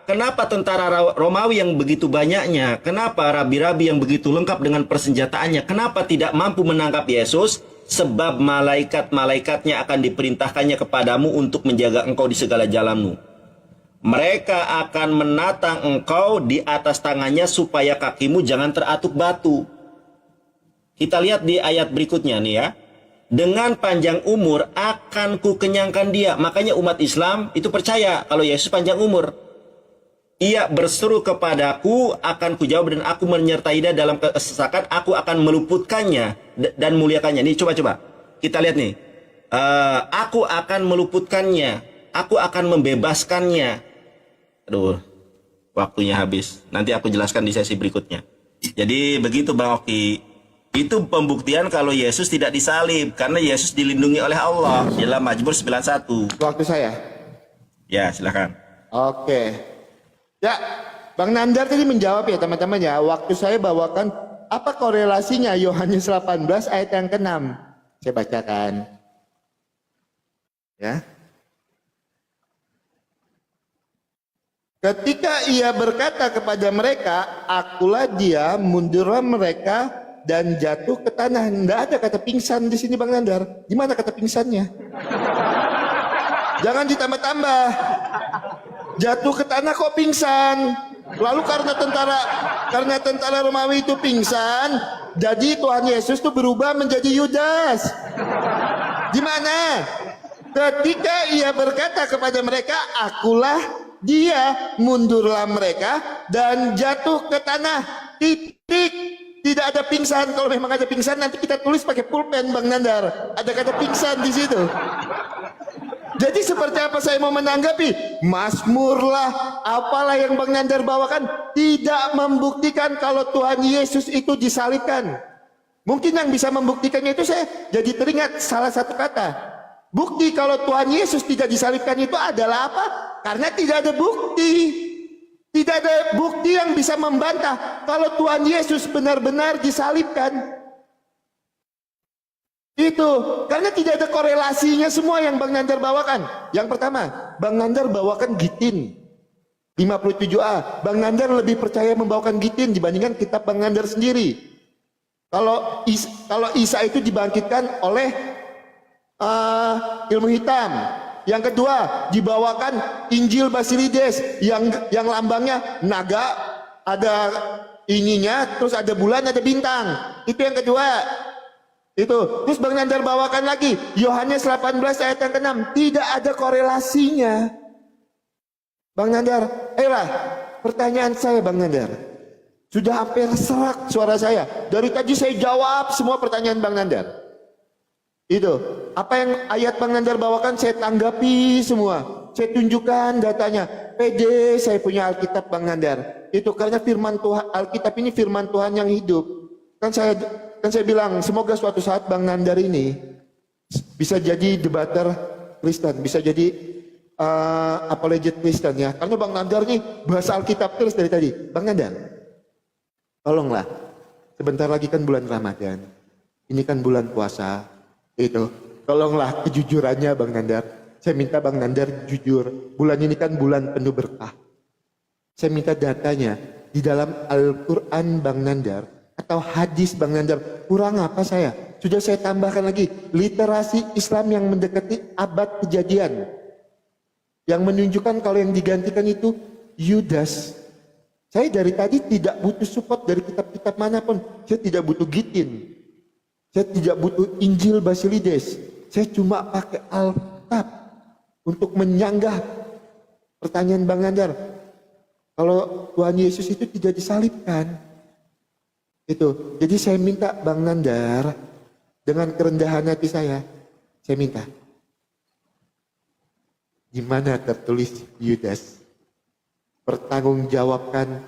Kenapa tentara Romawi yang begitu banyaknya? Kenapa rabi-rabi yang begitu lengkap dengan persenjataannya? Kenapa tidak mampu menangkap Yesus? Sebab malaikat-malaikatnya akan diperintahkannya kepadamu untuk menjaga engkau di segala jalanmu. Mereka akan menatang engkau di atas tangannya supaya kakimu jangan teratuk batu. Kita lihat di ayat berikutnya nih ya. Dengan panjang umur akan kukenyangkan dia. Makanya umat Islam itu percaya kalau Yesus panjang umur. Ia berseru kepadaku, akan kujawab dan aku menyertai dia dalam kesesakan. Aku akan meluputkannya dan muliakannya. Nih coba-coba kita lihat nih. Aku akan meluputkannya. Aku akan membebaskannya. Aduh, waktunya habis. Nanti aku jelaskan di sesi berikutnya. Jadi begitu Bang Oki. Itu pembuktian kalau Yesus tidak disalib. Karena Yesus dilindungi oleh Allah. Dalam Mazmur 91. Waktu saya. Ya, silakan. Oke. Ya, Bang Nandar tadi menjawab ya teman-teman ya. Waktu saya bawakan apa korelasinya Yohanes 18 ayat yang ke-6. Saya bacakan. Ya. Ketika ia berkata kepada mereka, akulah dia, mundurlah mereka dan jatuh ke tanah. Tidak ada kata pingsan di sini Bang Nandar. Di mana kata pingsannya? Jangan ditambah-tambah. Jatuh ke tanah kok pingsan. Lalu karena tentara Romawi itu pingsan, jadi Tuhan Yesus itu berubah menjadi Yudas. Di mana? Ketika ia berkata kepada mereka, akulah dia, mundurlah mereka dan jatuh ke tanah. Titik. Tidak ada pingsan. Kalau memang ada pingsan nanti kita tulis pakai pulpen Bang Nandar. Ada kata pingsan di situ. Jadi seperti apa saya mau menanggapi? Mazmur lah, apalah yang Bang Nandar bawakan tidak membuktikan kalau Tuhan Yesus itu disalibkan. Mungkin yang bisa membuktikannya itu saya jadi teringat salah satu kata. Bukti kalau Tuhan Yesus tidak disalibkan itu adalah apa? Karena tidak ada bukti. Tidak ada bukti yang bisa membantah kalau Tuhan Yesus benar-benar disalibkan. Itu, karena tidak ada korelasinya semua yang Bang Nandar bawakan. Yang pertama, Bang Nandar bawakan Gitin 57a. Bang Nandar lebih percaya membawakan Gitin dibandingkan kitab Bang Nandar sendiri. Kalau Isa itu dibangkitkan oleh ilmu hitam. Yang kedua, dibawakan Injil Basilides yang lambangnya naga, ada ininya, terus ada bulan, ada bintang. Itu yang kedua. Itu. Terus Bang Nandar bawakan lagi Yohanes 18 ayat yang ke-6. Tidak ada korelasinya. Bang Nandar, pertanyaan saya Bang Nandar. Sudah hampir serak suara saya. Dari tadi saya jawab semua pertanyaan Bang Nandar. Itu. Apa yang ayat Bang Nandar bawakan saya tanggapi semua. Saya tunjukkan datanya. PD saya punya Alkitab Bang Nandar. Itu karena firman Tuhan, Alkitab ini firman Tuhan yang hidup. Kan saya bilang semoga suatu saat Bang Nandar ini bisa jadi debater Kristen, bisa jadi apologet Kristen ya. Karena Bang Nandar nih bahasa Alkitab terus dari tadi. Bang Nandar, tolonglah, sebentar lagi kan bulan Ramadan, ini kan bulan puasa, itu tolonglah kejujurannya Bang Nandar. Saya minta Bang Nandar jujur, bulan ini kan bulan penuh berkah. Saya minta datanya di dalam Al-Quran Bang Nandar atau hadis Bang Nandar, kurang apa saya? Sudah saya tambahkan lagi, literasi Islam yang mendekati abad kejadian. Yang menunjukkan kalau yang digantikan itu Yudas. Saya dari tadi tidak butuh support dari kitab-kitab manapun. Saya tidak butuh Gitin. Saya tidak butuh Injil Basilides. Saya cuma pakai Alkitab untuk menyanggah pertanyaan Bang Nandar. Kalau Tuhan Yesus itu tidak disalibkan. Itu. Jadi saya minta Bang Nandar dengan kerendahan hati saya minta. Di mana tertulis Yudas? Pertanggungjawabkan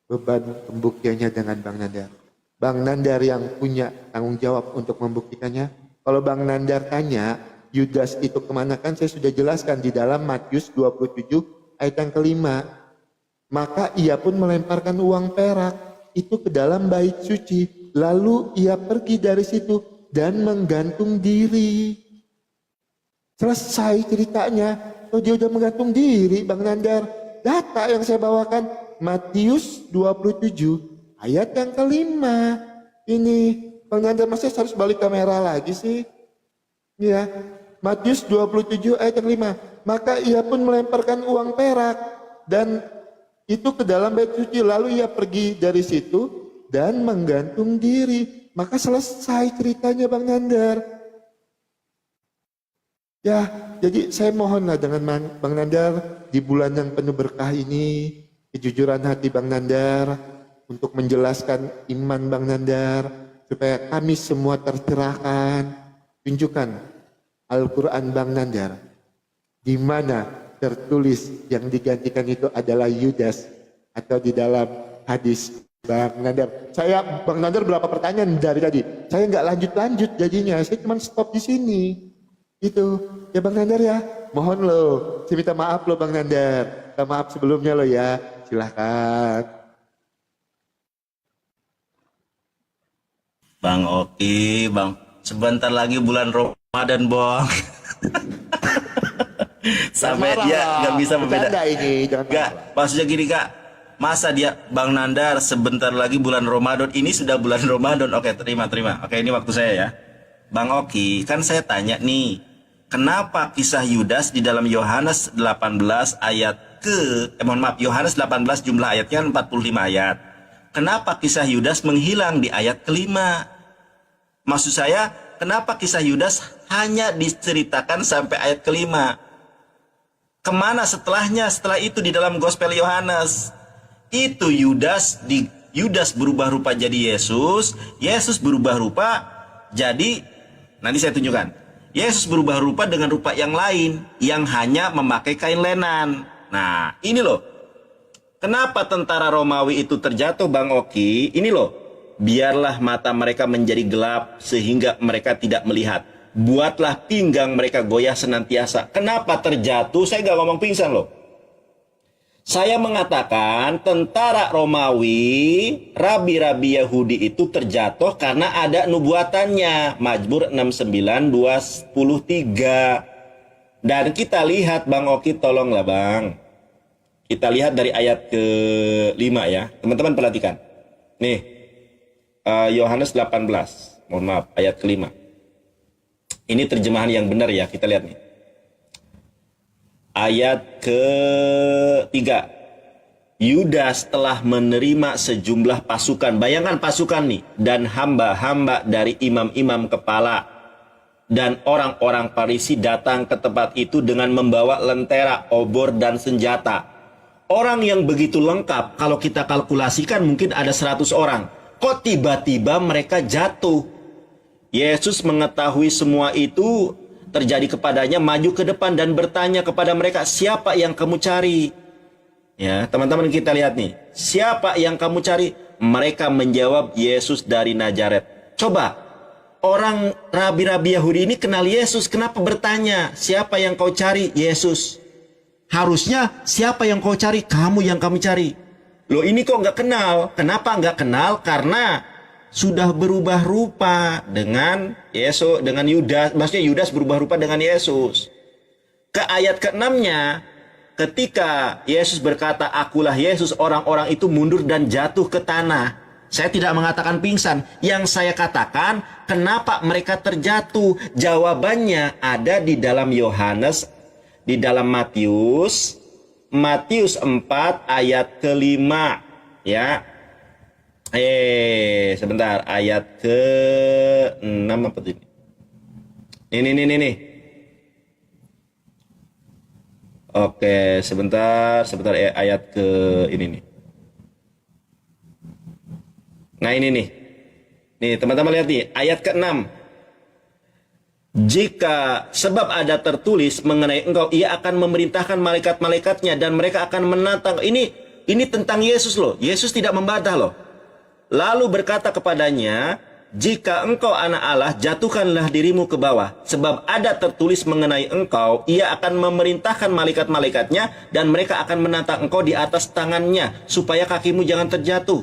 beban pembuktiannya dengan Bang Nandar. Bang Nandar yang punya tanggung jawab untuk membuktikannya. Kalau Bang Nandar tanya Yudas itu kemana, kan saya sudah jelaskan di dalam Matius 27 ayat yang kelima. Maka ia pun melemparkan uang perak itu ke dalam bait suci, lalu ia pergi dari situ dan menggantung diri. Selesai ceritanya. Oh, dia udah menggantung diri Bang Nandar. data yang saya bawakan Matius 27 ayat yang kelima. Ini Bang Nanda, masih harus balik kamera lagi sih? Ya, Matius 27 ayat yang 5. Maka ia pun melemparkan uang perak dan itu ke dalam bait suci, lalu ia pergi dari situ dan menggantung diri. Maka selesai ceritanya Bang Nandar. Ya, jadi saya mohonlah dengan Bang Nandar di bulan yang penuh berkah ini, kejujuran hati Bang Nandar untuk menjelaskan iman Bang Nandar supaya kami semua tercerahkan. Tunjukkan Al-Quran Bang Nandar, di mana tertulis yang digantikan itu adalah Yudas, atau di dalam hadis Bang Nandar. Bang Nandar berapa pertanyaan dari tadi? Saya nggak lanjut jadinya, saya cuma stop di sini. Itu ya Bang Nandar ya. Mohon loh, saya minta maaf loh Bang Nandar. Minta maaf sebelumnya loh ya. Silahkan. Bang Oki, Bang. Sebentar lagi bulan Ramadan, Bang. Sampai dia nggak bisa Bercanda membeda. ini, jangan Gak, marah. maksudnya gini Kak. Masa dia Bang Nandar sebentar lagi bulan Ramadan, ini sudah bulan Ramadan. Oke, terima. Oke, ini waktu saya ya. Bang Oki, kan saya tanya nih, kenapa kisah Yudas di dalam Yohanes 18 ayat Yohanes 18 jumlah ayatnya 45 ayat. Kenapa kisah Yudas menghilang di ayat kelima? Maksud saya, kenapa kisah Yudas hanya diceritakan sampai ayat kelima? Kemana setelahnya? Setelah itu di dalam Gospel Yohanes, itu Yudas berubah rupa jadi Yesus. Yesus berubah rupa jadi, nanti saya tunjukkan. Yesus berubah rupa dengan rupa yang lain, yang hanya memakai kain lenan. Nah, ini loh. Kenapa tentara Romawi itu terjatuh, Bang Oki? Ini loh. Biarlah mata mereka menjadi gelap sehingga mereka tidak melihat. Buatlah pinggang mereka goyah senantiasa. Kenapa terjatuh? Saya gak ngomong pingsan loh. Saya mengatakan tentara Romawi, rabi-rabi Yahudi itu terjatuh karena ada nubuatannya. Mazmur 69:23. Dan kita lihat Bang Oki, tolonglah Bang. Kita lihat dari ayat ke-5 ya. Teman-teman perhatikan. Nih. Yohanes 18, mohon maaf, ayat ke-5. Ini terjemahan yang benar ya, kita lihat nih. Ayat ke-3. Yudas telah menerima sejumlah pasukan, bayangkan pasukan nih, dan hamba-hamba dari imam-imam kepala. Dan orang-orang Farisi datang ke tempat itu dengan membawa lentera, obor, dan senjata. Orang yang begitu lengkap, kalau kita kalkulasikan mungkin ada 100 orang. Kok tiba-tiba mereka jatuh? Yesus mengetahui semua itu terjadi kepadanya, maju ke depan dan bertanya kepada mereka, siapa yang kamu cari? Ya, teman-teman kita lihat nih, siapa yang kamu cari? Mereka menjawab, Yesus dari Nazaret. Coba, orang rabi-rabi Yahudi ini kenal Yesus, kenapa bertanya, siapa yang kau cari? Yesus. Harusnya, siapa yang kau cari? Kamu yang kami cari. Loh ini kok nggak kenal? Kenapa nggak kenal? Karena sudah berubah rupa dengan Yesus, dengan Yudas. Maksudnya Yudas berubah rupa dengan Yesus. Ke ayat ke-6-nya, ketika Yesus berkata, akulah Yesus, orang-orang itu mundur dan jatuh ke tanah. Saya tidak mengatakan pingsan. Yang saya katakan, kenapa mereka terjatuh? Jawabannya ada di dalam Yohanes, di dalam Matius 4 ayat ke-5 ya. Sebentar, ayat ke-6 apa ini? Ini. Oke, sebentar ayat ke ini nih. Nah, ini nih. Nih, teman-teman lihat nih, ayat ke-6. Jika sebab ada tertulis mengenai engkau, ia akan memerintahkan malaikat-malaikatnya dan mereka akan menatang. Ini tentang Yesus loh. Yesus tidak membantah loh. Lalu berkata kepadanya, jika engkau anak Allah, jatuhkanlah dirimu ke bawah. Sebab ada tertulis mengenai engkau, ia akan memerintahkan malaikat-malaikatnya dan mereka akan menatang engkau di atas tangannya supaya kakimu jangan terjatuh.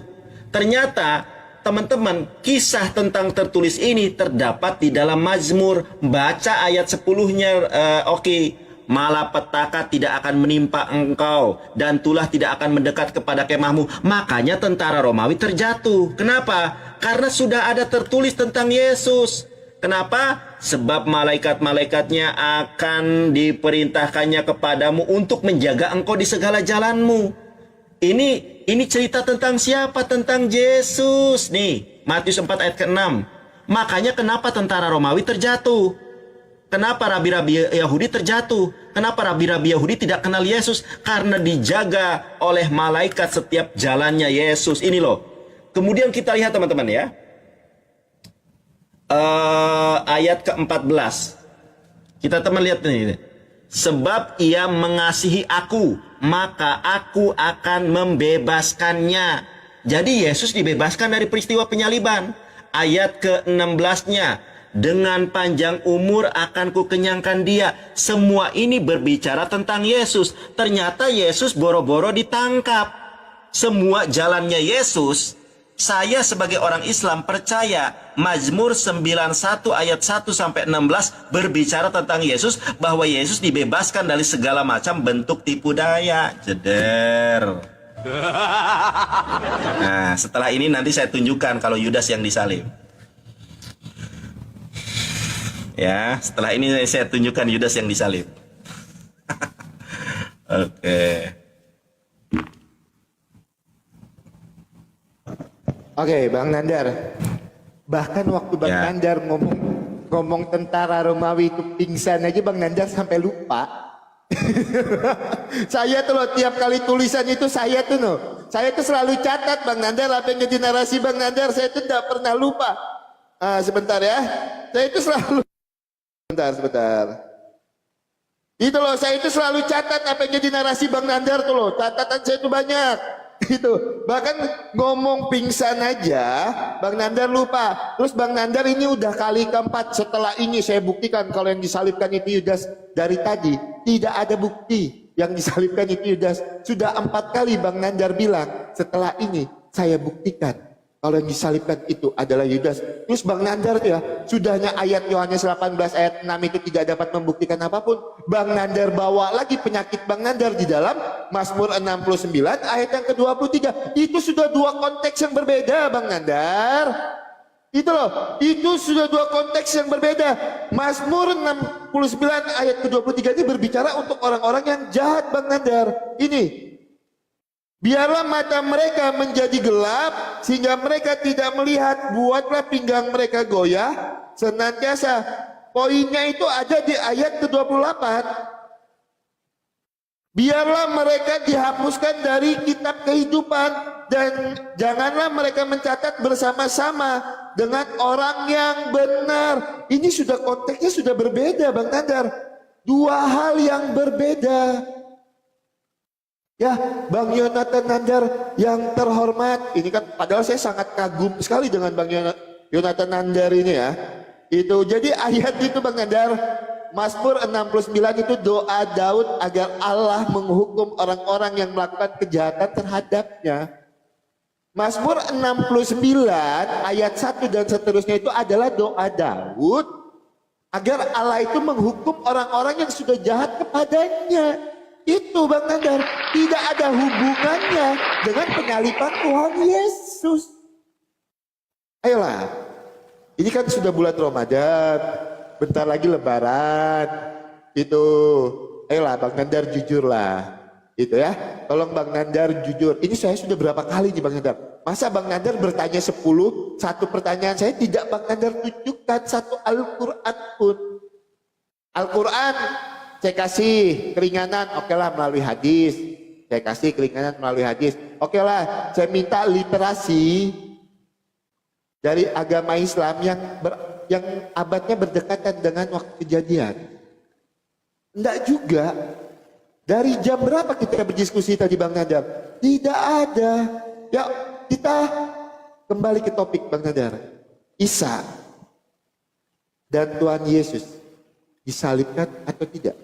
Ternyata teman-teman, kisah tentang tertulis ini terdapat di dalam Mazmur. Baca ayat 10-nya, oke. malapetaka tidak akan menimpa engkau, dan tulah tidak akan mendekat kepada kemahmu. Makanya tentara Romawi terjatuh. Kenapa? Karena sudah ada tertulis tentang Yesus. Kenapa? Sebab malaikat-malaikatnya akan diperintahkannya kepadamu untuk menjaga engkau di segala jalanmu. Ini cerita tentang siapa? Tentang Yesus nih. Matius 4 ayat ke-6. Makanya kenapa tentara Romawi terjatuh? Kenapa rabi-rabi Yahudi terjatuh? Kenapa rabi-rabi Yahudi tidak kenal Yesus? Karena dijaga oleh malaikat setiap jalannya Yesus. Ini loh. Kemudian kita lihat teman-teman ya. Ayat ke-14. Kita teman lihat ini. Sebab ia mengasihi aku, maka aku akan membebaskannya. Jadi Yesus dibebaskan dari peristiwa penyaliban. Ayat ke-16-nya. Dengan panjang umur akan kukenyangkan dia. Semua ini berbicara tentang Yesus. Ternyata Yesus boro-boro ditangkap. Semua jalannya Yesus. Saya sebagai orang Islam percaya Mazmur 91 ayat 1 sampai 16 berbicara tentang Yesus, bahwa Yesus dibebaskan dari segala macam bentuk tipu daya. Jeder. Nah, setelah ini nanti saya tunjukkan kalau Yudas yang disalib. Ya, setelah ini saya tunjukkan Yudas yang disalib. Oke. Oke, Bang Nandar. Bahkan waktu Bang Ya. Nandar ngomong tentara Romawi itu pingsan aja, Bang Nandar sampai lupa. Saya tuh loh, tiap kali tulisan itu saya tuh selalu catat Bang Nandar apa yang jadi narasi Bang Nandar. Saya tuh tidak pernah lupa. Sebentar ya. Saya itu selalu sebentar. Itu loh, saya itu selalu catat apa yang jadi narasi Bang Nandar tuh loh. Catatan saya itu banyak. Itu bahkan ngomong pingsan aja Bang Nandar lupa. Terus Bang Nandar ini udah kali keempat. Setelah ini saya buktikan kalau yang disalibkan itu Yudas. Dari tadi tidak ada bukti yang disalibkan itu Yudas. Sudah 4 kali Bang Nandar bilang setelah ini saya buktikan kalau yang disalibkan itu adalah Yudas. Terus Bang Nandar tuh ya, sudahnya ayat Yohanes 18 ayat 6 itu tidak dapat membuktikan apapun. Bang Nandar bawa lagi penyakit Bang Nandar di dalam Mazmur 69 ayat yang ke-23. Itu sudah 2 konteks yang berbeda Bang Nandar. Itu loh, itu sudah 2 konteks yang berbeda. Mazmur 69 ayat ke-23 ini berbicara untuk orang-orang yang jahat Bang Nandar. Ini. Biarlah mata mereka menjadi gelap sehingga mereka tidak melihat, buatlah pinggang mereka goyah senantiasa. Poinnya itu ada di ayat ke-28. Biarlah mereka dihapuskan dari kitab kehidupan dan janganlah mereka mencatat bersama-sama dengan orang yang benar. Ini sudah konteksnya sudah berbeda Bang Nandar. 2 hal yang berbeda. Ya, Bang Yonatan Nandar yang terhormat, ini kan padahal saya sangat kagum sekali dengan Bang Yonatan Nandar ini ya. Itu jadi ayat itu Bang Nandar, Mazmur 69 itu doa Daud agar Allah menghukum orang-orang yang melakukan kejahatan terhadapnya. Mazmur 69 ayat 1 dan seterusnya itu adalah doa Daud agar Allah itu menghukum orang-orang yang sudah jahat kepadanya. Itu Bang Nandar, tidak ada hubungannya dengan penyaliban Tuhan Yesus. Ayolah, ini kan sudah bulan Ramadan, bentar lagi Lebaran. Itu, ayolah Bang Nandar jujurlah. Itu ya, tolong Bang Nandar jujur. Ini saya sudah berapa kali nih Bang Nandar. Masa Bang Nandar bertanya 10, satu pertanyaan saya tidak Bang Nandar tunjukkan satu Al-Quran pun. Al-Quran saya kasih keringanan, oke lah melalui hadis. Saya kasih keringanan melalui hadis. Oke lah, saya minta literasi dari agama Islam yang abadnya berdekatan dengan waktu kejadian. Enggak juga. Dari jam berapa kita berdiskusi tadi Bang Nandar? Tidak ada. Ya, kita kembali ke topik Bang Nandar. Isa dan Tuhan Yesus disalibkan atau tidak?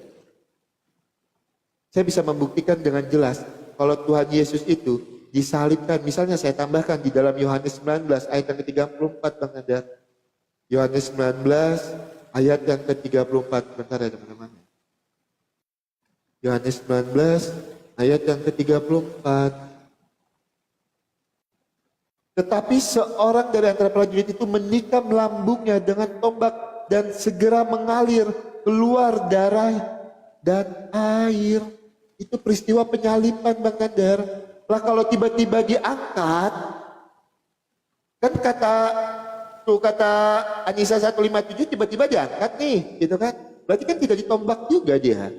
Saya bisa membuktikan dengan jelas kalau Tuhan Yesus itu disalibkan. Misalnya saya tambahkan di dalam Yohanes 19 ayat yang ke-34 Bang Nandar. Yohanes 19 ayat yang ke-34. Bentar ya teman-teman. Yohanes 19 ayat yang ke-34. Tetapi seorang dari antara prajurit itu menikam lambungnya dengan tombak dan segera mengalir keluar darah dan air. Itu peristiwa penyalipan, Bang Nandar. Lah kalau tiba-tiba diangkat, kan kata Anisa 157 tiba-tiba diangkat nih, gitu kan? Berarti kan tidak ditombak juga dia.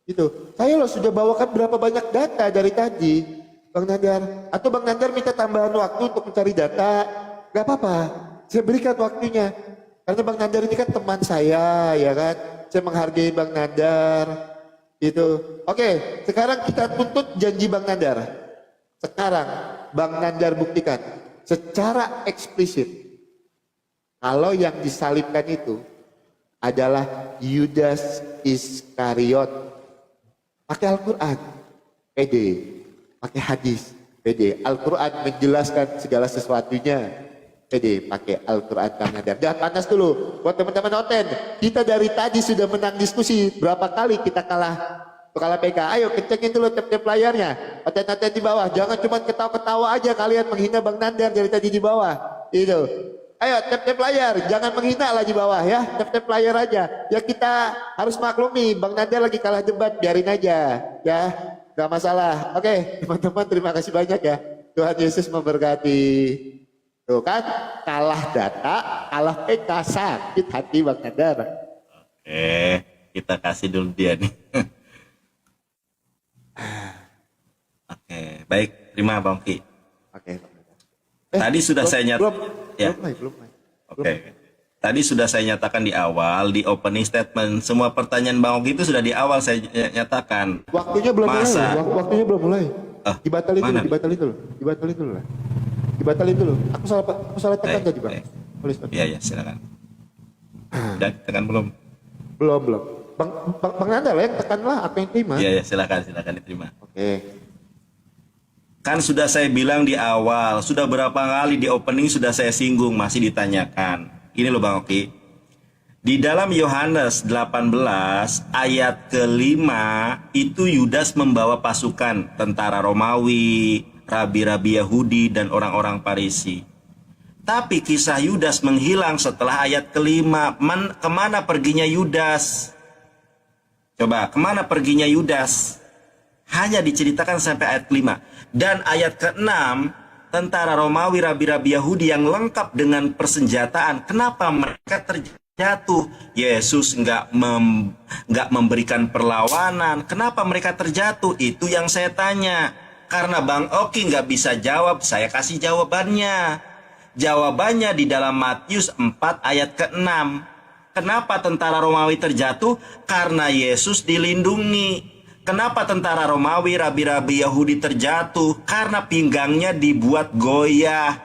Gitu. Saya loh sudah bawakan berapa banyak data dari tadi, Bang Nandar. Atau Bang Nandar minta tambahan waktu untuk mencari data, gak apa-apa. Saya berikan waktunya. Karena Bang Nandar ini kan teman saya, ya kan? Saya menghargai Bang Nandar. Gitu. Oke, sekarang kita tuntut janji Bang Nandar. Sekarang Bang Nandar buktikan secara eksplisit kalau yang disalibkan itu adalah Yudas Iskariot. Pakai Al-Quran, pede. Pakai hadis, pede. Al-Quran menjelaskan segala sesuatunya, pede. Pakai Al-Quran Bang Nandar. Jangan panas dulu. Buat teman-teman Oten, kita dari tadi sudah menang diskusi. Berapa kali kita kalah PK. Ayo kencengin dulu tap-tap layarnya. Oten-oten di bawah. Jangan cuma ketawa-ketawa aja kalian menghina Bang Nandar dari tadi di bawah. Itu. Ayo tap-tap layar, jangan menghina lah di bawah ya, tap-tap layar aja. Ya kita harus maklumi, Bang Nandar lagi kalah debat, biarin aja ya, gak masalah. Oke, teman-teman terima kasih banyak ya. Tuhan Yesus memberkati. Tuh kan, kalah data, kalah PK, sakit hati Bang Nandar. Oke, kita kasih dulu dia nih. Oke, baik, terima Bang Ki. Oke. Tadi sudah saya nyatakan. Ya. Belum. Oke. Tadi sudah saya nyatakan di awal, di opening statement, semua pertanyaan Bang Oki itu sudah di awal saya nyatakan. Waktunya belum mulai. Waktunya belum mulai. Dibatalin mana? dulu. Dibatalin dulu. Aku salah tekan tadi, Bang. Iya, silakan. Udah tekan belum? Belum. Bang Nandar lah yang tekan lah, aku yang terima. Iya, silakan diterima. Oke. Kan sudah saya bilang di awal, sudah berapa kali di opening sudah saya singgung, masih ditanyakan. Ini loh Bang Oki. Di dalam Yohanes 18 ayat ke-5 itu Yudas membawa pasukan tentara Romawi, rabi-rabi Yahudi dan orang-orang Farisi. Tapi kisah Yudas menghilang setelah ayat ke-5. Kemana perginya Yudas? Coba, kemana perginya Yudas? Hanya diceritakan sampai ayat ke-5. Dan ayat ke-6, tentara Romawi, rabi-rabi Yahudi yang lengkap dengan persenjataan. Kenapa mereka terjatuh? Yesus nggak memberikan perlawanan. Kenapa mereka terjatuh? Itu yang saya tanya. Karena Bang Oki nggak bisa jawab, saya kasih jawabannya. Jawabannya di dalam Matius 4 ayat ke-6. Kenapa tentara Romawi terjatuh? Karena Yesus dilindungi. Kenapa tentara Romawi, rabi-rabi Yahudi terjatuh? Karena pinggangnya dibuat goyah.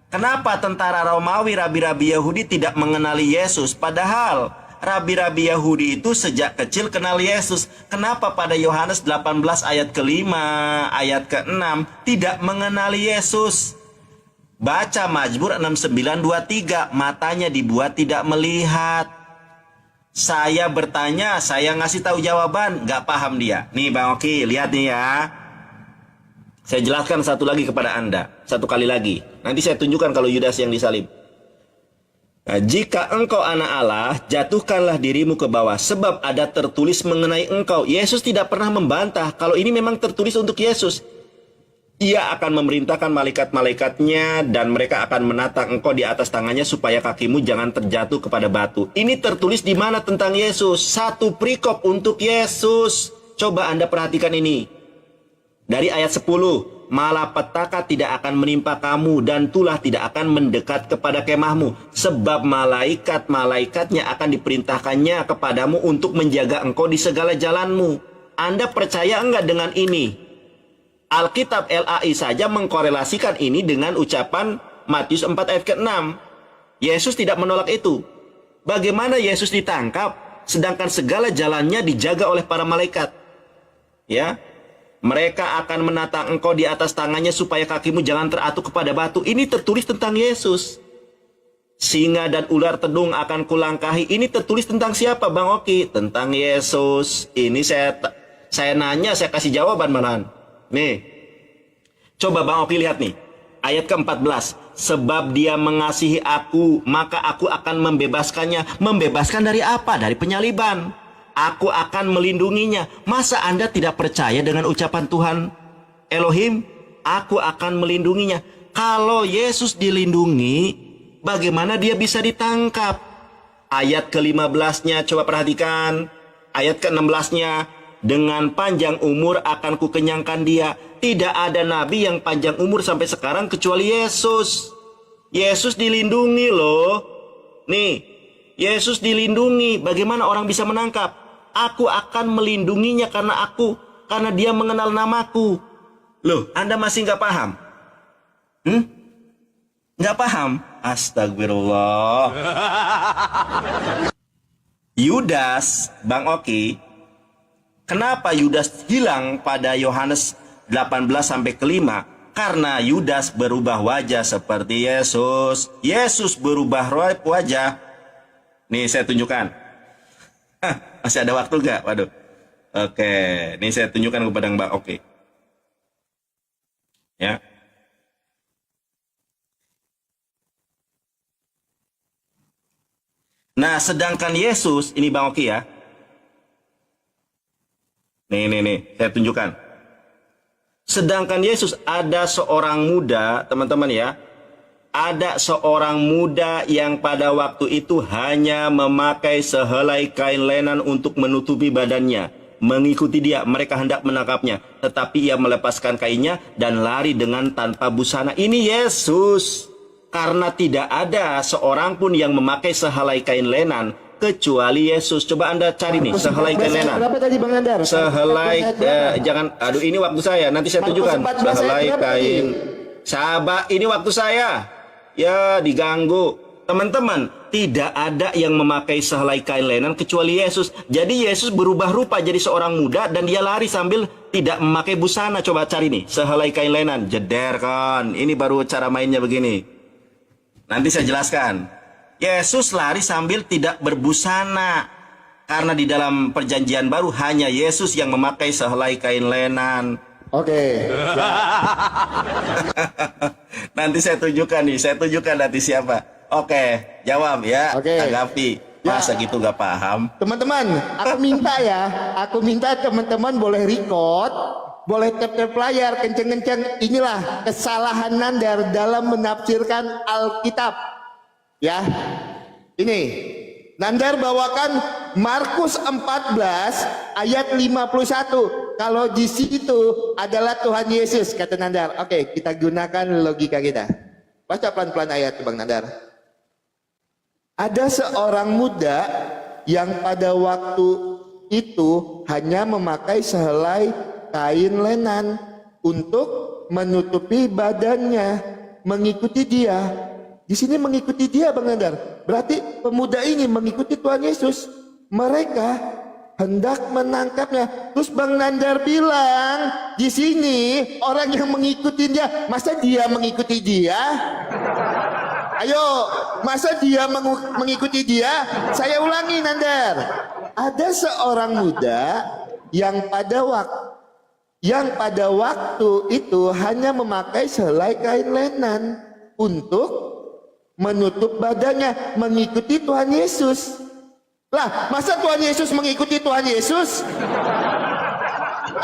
Kenapa tentara Romawi, rabi-rabi Yahudi tidak mengenali Yesus? Padahal rabi-rabi Yahudi itu sejak kecil kenal Yesus. Kenapa pada Yohanes 18 ayat ke-5, ayat ke-6 tidak mengenali Yesus? Baca Mazmur 69:23, matanya dibuat tidak melihat. Saya bertanya, saya ngasih tahu jawaban, nggak paham dia. Nih Bang Oki, lihat nih ya. Saya jelaskan satu lagi kepada Anda, satu kali lagi. Nanti saya tunjukkan kalau Yudas yang disalib. Nah, jika engkau anak Allah, jatuhkanlah dirimu ke bawah, sebab ada tertulis mengenai engkau. Yesus tidak pernah membantah kalau ini memang tertulis untuk Yesus. Ia akan memerintahkan malaikat-malaikatnya dan mereka akan menatang engkau di atas tangannya supaya kakimu jangan terjatuh kepada batu. Ini tertulis di mana tentang Yesus? Satu perikop untuk Yesus. Coba Anda perhatikan ini. Dari ayat 10. Malapetaka tidak akan menimpa kamu dan tulah tidak akan mendekat kepada kemahmu. Sebab malaikat-malaikatnya akan diperintahkannya kepadamu untuk menjaga engkau di segala jalanmu. Anda percaya enggak dengan ini? Alkitab LAI saja mengkorelasikan ini dengan ucapan Matius 4 ayat ke-6. Yesus tidak menolak itu. Bagaimana Yesus ditangkap sedangkan segala jalannya dijaga oleh para malaikat? Ya. Mereka akan menatang engkau di atas tangannya supaya kakimu jangan teratuh kepada batu. Ini tertulis tentang Yesus. Singa dan ular tedung akan kulangkahi. Ini tertulis tentang siapa, Bang Oki? Tentang Yesus. Ini saya nanya, saya kasih jawaban malahan. Nih, coba Bang Oki lihat nih. Ayat ke-14. Sebab dia mengasihi aku, maka aku akan membebaskannya. Membebaskan dari apa? Dari penyaliban. Aku akan melindunginya. Masa Anda tidak percaya dengan ucapan Tuhan Elohim? Aku akan melindunginya. Kalau Yesus dilindungi, bagaimana dia bisa ditangkap? Ayat ke-15-nya, coba perhatikan. Ayat ke-16-nya, dengan panjang umur akan kukenyangkan dia. Tidak ada nabi yang panjang umur sampai sekarang kecuali Yesus. Yesus dilindungi loh. Nih, Yesus dilindungi. Bagaimana orang bisa menangkap? Aku akan melindunginya karena dia mengenal namaku. Loh, Anda masih nggak paham? Nggak paham? Astagfirullah. Yudas, Bang Oki, kenapa Yudas hilang pada Yohanes 18-5? Karena Yudas berubah wajah seperti Yesus. Yesus berubah wajah. Nih saya tunjukkan. Masih ada waktu nggak? Waduh. Oke, nih saya tunjukkan kepada Bang Oki. Ya. Nah, sedangkan Yesus, ini Bang Oki ya. Nih, saya tunjukkan. Sedangkan Yesus ada seorang muda, teman-teman ya. Ada seorang muda yang pada waktu itu hanya memakai sehelai kain lenan untuk menutupi badannya. Mengikuti dia, mereka hendak menangkapnya. Tetapi ia melepaskan kainnya dan lari dengan tanpa busana. Ini Yesus. Karena tidak ada seorang pun yang memakai sehelai kain lenan kecuali Yesus. Coba Anda cari nih, sehelai kain lenan. Berapa tadi Bang Nandar? Sehelai, jangan, aduh ini waktu saya, nanti saya tunjukkan. Sehelai kain. Sahabat, ini waktu saya. Ya, diganggu. Teman-teman, tidak ada yang memakai sehelai kain lenan kecuali Yesus. Jadi Yesus berubah rupa jadi seorang muda dan dia lari sambil tidak memakai busana. Coba cari nih, sehelai kain lenan. Jeder kan. Ini baru cara mainnya begini. Nanti saya jelaskan. Yesus lari sambil tidak berbusana. Karena di dalam perjanjian baru hanya Yesus yang memakai sehelai kain lenan. Oke. Nanti saya tunjukkan nih. Saya tunjukkan nanti siapa. Oke, jawab ya. Oke. Tanggapi. Masa gitu gak paham? Teman-teman, aku minta teman-teman boleh record, boleh tap-tap layar kenceng-kenceng. Inilah kesalahan Nandar dalam menafsirkan Alkitab. Ya. Ini Nandar bawakan Markus 14 ayat 51. Kalau di situ adalah Tuhan Yesus, kata Nandar. Oke, kita gunakan logika kita. Baca pelan-pelan ayat, Bang Nandar. Ada seorang muda yang pada waktu itu hanya memakai sehelai kain lenan untuk menutupi badannya, mengikuti dia. Di sini mengikuti dia, Bang Nandar. Berarti pemuda ini mengikuti Tuhan Yesus. Mereka hendak menangkapnya. Terus Bang Nandar bilang, di sini orang yang mengikuti dia, masa dia mengikuti dia? Ayo, masa dia mengikuti dia? Saya ulangi, Nandar. Ada seorang muda yang pada waktu itu hanya memakai sehelai kain lenan untuk menutup badannya, mengikuti Tuhan Yesus. Lah, masa Tuhan Yesus mengikuti Tuhan Yesus?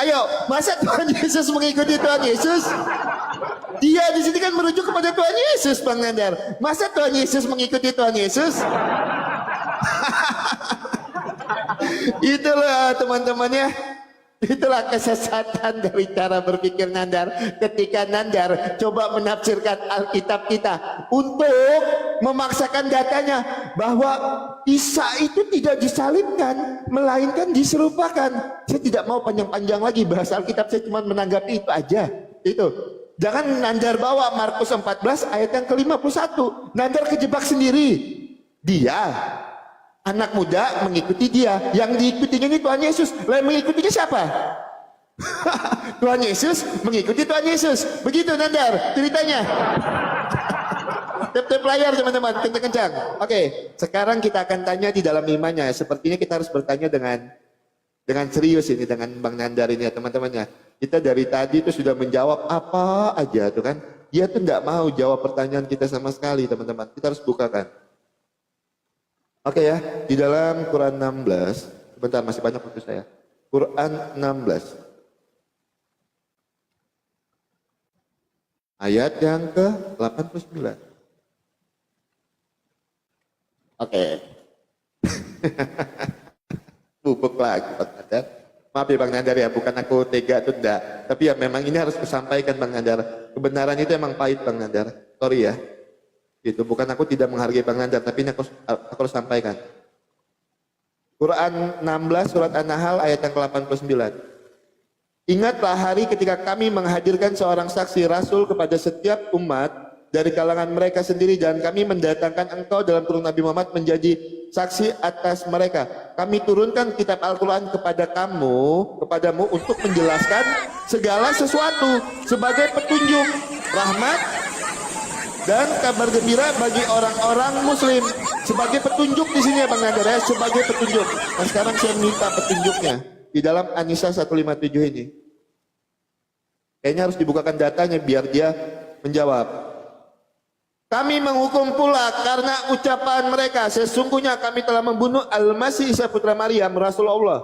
Ayo, masa Tuhan Yesus mengikuti Tuhan Yesus? Dia di sini kan merujuk kepada Tuhan Yesus, Bang Nandar. Masa Tuhan Yesus mengikuti Tuhan Yesus? Itulah teman-temannya. Itulah kesesatan dari cara berpikir Nandar ketika Nandar coba menafsirkan Alkitab kita untuk memaksakan datanya bahwa Isa itu tidak disalibkan, melainkan diserupakan. Saya tidak mau panjang-panjang lagi bahas Alkitab, saya cuma menanggapi itu aja. Itu. Jangan Nandar bawa Markus 14 ayat yang ke-51. Nandar kejebak sendiri. Dia anak muda mengikuti dia, yang diikutinya ini Tuhan Yesus. Lain mengikutinya siapa? Tuhan Yesus mengikuti Tuhan Yesus. Begitu Nandar ceritanya. Tap-tap layar teman-teman, kencang-kencang. Oke, sekarang kita akan tanya di dalam imannya. Sepertinya kita harus bertanya dengan serius ini, dengan Bang Nandar ini ya teman-teman ya. Kita dari tadi itu sudah menjawab apa aja tuh kan. Dia tuh enggak mau jawab pertanyaan kita sama sekali teman-teman. Kita harus bukakan. Oke ya, di dalam Quran 16, sebentar masih banyak waktu saya. Quran 16. Ayat yang ke-89. Oke. Bubuk lagi Bang Nandar. Maaf ya Bang Nandar ya, bukan aku tega itu enggak. Tapi ya memang ini harus kusampaikan Bang Nandar. Kebenaran itu emang pahit Bang Nandar. Sorry ya. Gitu, bukan aku tidak menghargai Bang Nandar, tapi ini aku harus sampaikan. Quran 16 surat An-Nahl ayat yang ke-89. Ingatlah hari ketika kami menghadirkan seorang saksi rasul kepada setiap umat dari kalangan mereka sendiri dan kami mendatangkan engkau dalam kurung Nabi Muhammad menjadi saksi atas mereka. Kami turunkan kitab Al-Quran kepadamu untuk menjelaskan segala sesuatu sebagai petunjuk, rahmat, dan kabar gembira bagi orang-orang muslim. Sebagai petunjuk di sini ya Bang Nandar ya, sebagai petunjuk. Nah sekarang saya minta petunjuknya di dalam An-Nisa 157 ini. Kayaknya harus dibukakan datanya biar dia menjawab. Kami menghukum pula karena ucapan mereka, sesungguhnya kami telah membunuh Al-Masih Isa putra Maryam Rasulullah.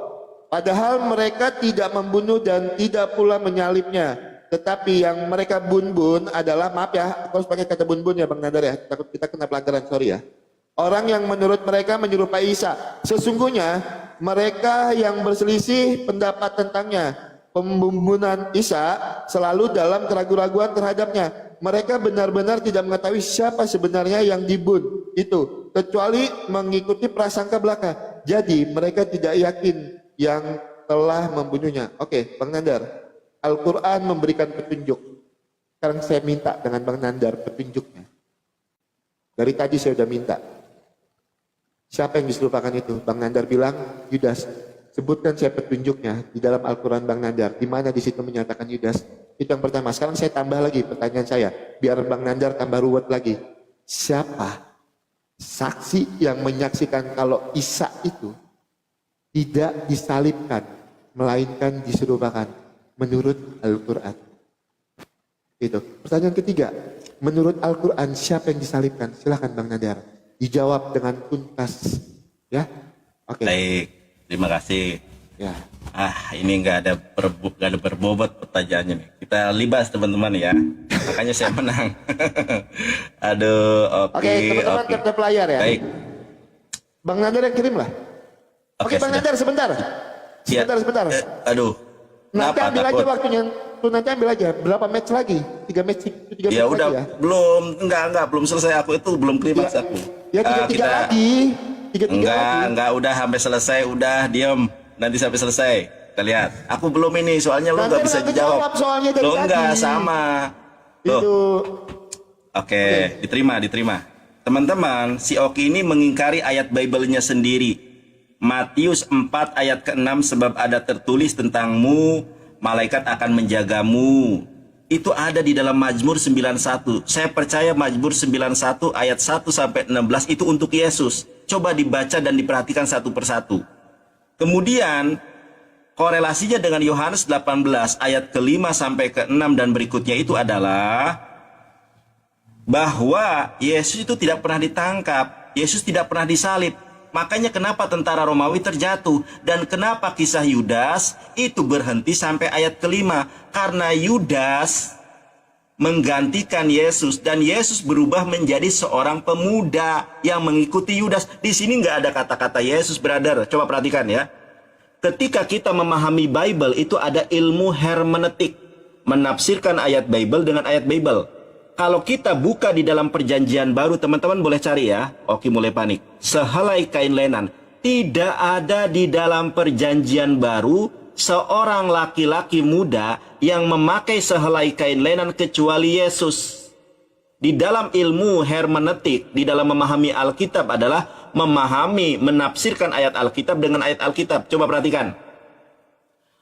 Padahal mereka tidak membunuh dan tidak pula menyalibnya. Tetapi yang mereka bun-bun adalah, maaf ya, aku harus pakai kata bun-bun ya Bang Nandar ya, takut kita kena pelanggaran, sorry ya. Orang yang menurut mereka menyerupai Isa. Sesungguhnya mereka yang berselisih pendapat tentangnya, pembunuhan Isa selalu dalam keraguan-raguan terhadapnya. Mereka benar-benar tidak mengetahui siapa sebenarnya yang dibun itu, kecuali mengikuti prasangka belaka. Jadi mereka tidak yakin yang telah membunuhnya. Oke, Bang Nandar, Al-Quran memberikan petunjuk. Sekarang saya minta dengan Bang Nandar petunjuknya. Dari tadi saya sudah minta. Siapa yang diserupakan itu? Bang Nandar bilang, Yudas. Sebutkan saya petunjuknya di dalam Al-Quran Bang Nandar. Di mana di situ menyatakan Yudas? Itu yang pertama. Sekarang saya tambah lagi pertanyaan saya. Biar Bang Nandar tambah ruwet lagi. Siapa saksi yang menyaksikan kalau Isa itu tidak disalibkan, melainkan diserupakan menurut Al-Quran? Itu. Pertanyaan ketiga. Menurut Al-Quran siapa yang disalibkan? Silahkan Bang Nandar. Dijawab dengan tuntas. Ya. Oke. Baik, terima kasih. Ya. Ini nggak ada berbobot pertanyaannya nih. Kita libas teman-teman ya. Makanya saya menang. Aduh, oke. Oke, teman-teman tap-tap layar ya. Baik. Bang Nandar yang kirim lah. Oke, Bang sudah. Nandar sebentar. Ya. Sebentar. Aduh. Nanti Kenapa ambil aja takut? waktunya. Tuh nanti ambil aja. Berapa match lagi? 3 match. 3 Ya match udah, lagi ya. belum, enggak, belum selesai aku itu, belum klimaks aku. Ya 3-3 lagi. 3-3 lagi. Enggak, udah sampai selesai, udah diam. Nanti sampai selesai. Kita lihat. Aku belum ini, soalnya lu nggak bisa nanti dijawab. jawab soalnya dari Lo enggak tadi. sama. Loh. Itu. Oke, diterima. Teman-teman, si Oki ini mengingkari ayat Bible-nya sendiri. Matius 4 ayat ke-6, sebab ada tertulis tentangmu, malaikat akan menjagamu. Itu ada di dalam Mazmur 91. Saya percaya Mazmur 91 ayat 1 sampai 16 itu untuk Yesus. Coba dibaca dan diperhatikan satu persatu. Kemudian korelasinya dengan Yohanes 18 ayat ke-5 sampai ke-6 dan berikutnya itu adalah bahwa Yesus itu tidak pernah ditangkap, Yesus tidak pernah disalib. Makanya kenapa tentara Romawi terjatuh dan kenapa kisah Yudas itu berhenti sampai ayat ke-5, karena Yudas menggantikan Yesus dan Yesus berubah menjadi seorang pemuda yang mengikuti Yudas. Di sini nggak ada kata-kata Yesus, brother. Coba perhatikan ya. Ketika kita memahami Bible itu ada ilmu hermeneutik, menafsirkan ayat Bible dengan ayat Bible. Kalau kita buka di dalam perjanjian baru, teman-teman boleh cari ya. Oke, mulai panik. Sehelai kain lenan. Tidak ada di dalam perjanjian baru seorang laki-laki muda yang memakai sehelai kain lenan kecuali Yesus. Di dalam ilmu hermeneutik, di dalam memahami Alkitab adalah memahami, menafsirkan ayat Alkitab dengan ayat Alkitab. Coba perhatikan.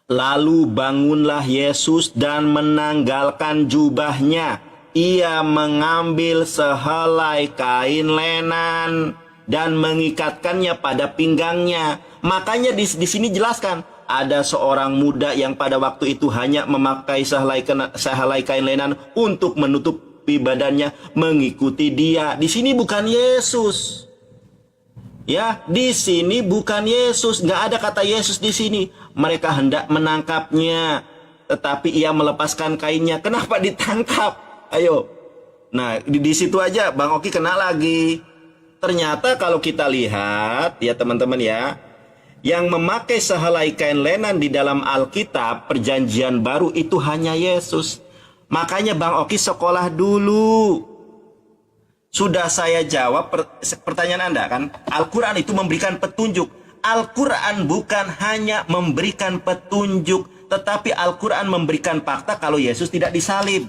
Lalu bangunlah Yesus dan menanggalkan jubahnya. ia mengambil sehelai kain lenan dan mengikatkannya pada pinggangnya. Makanya di sini jelaskan, ada seorang muda yang pada waktu itu hanya memakai sehelai kain lenan untuk menutupi badannya, mengikuti dia. Di sini bukan Yesus. Ya, di sini bukan Yesus, nggak ada kata Yesus di sini. Mereka hendak menangkapnya, tetapi ia melepaskan kainnya. Kenapa ditangkap? Ayo. Nah, di situ aja Bang Oki kena lagi. Ternyata kalau kita lihat ya teman-teman ya, yang memakai sehelai kain lenan di dalam Alkitab Perjanjian Baru itu hanya Yesus. Makanya Bang Oki sekolah dulu. Sudah saya jawab pertanyaan Anda kan? Al-Quran itu memberikan petunjuk. Al-Quran bukan hanya memberikan petunjuk, tetapi Al-Quran memberikan fakta kalau Yesus tidak disalib.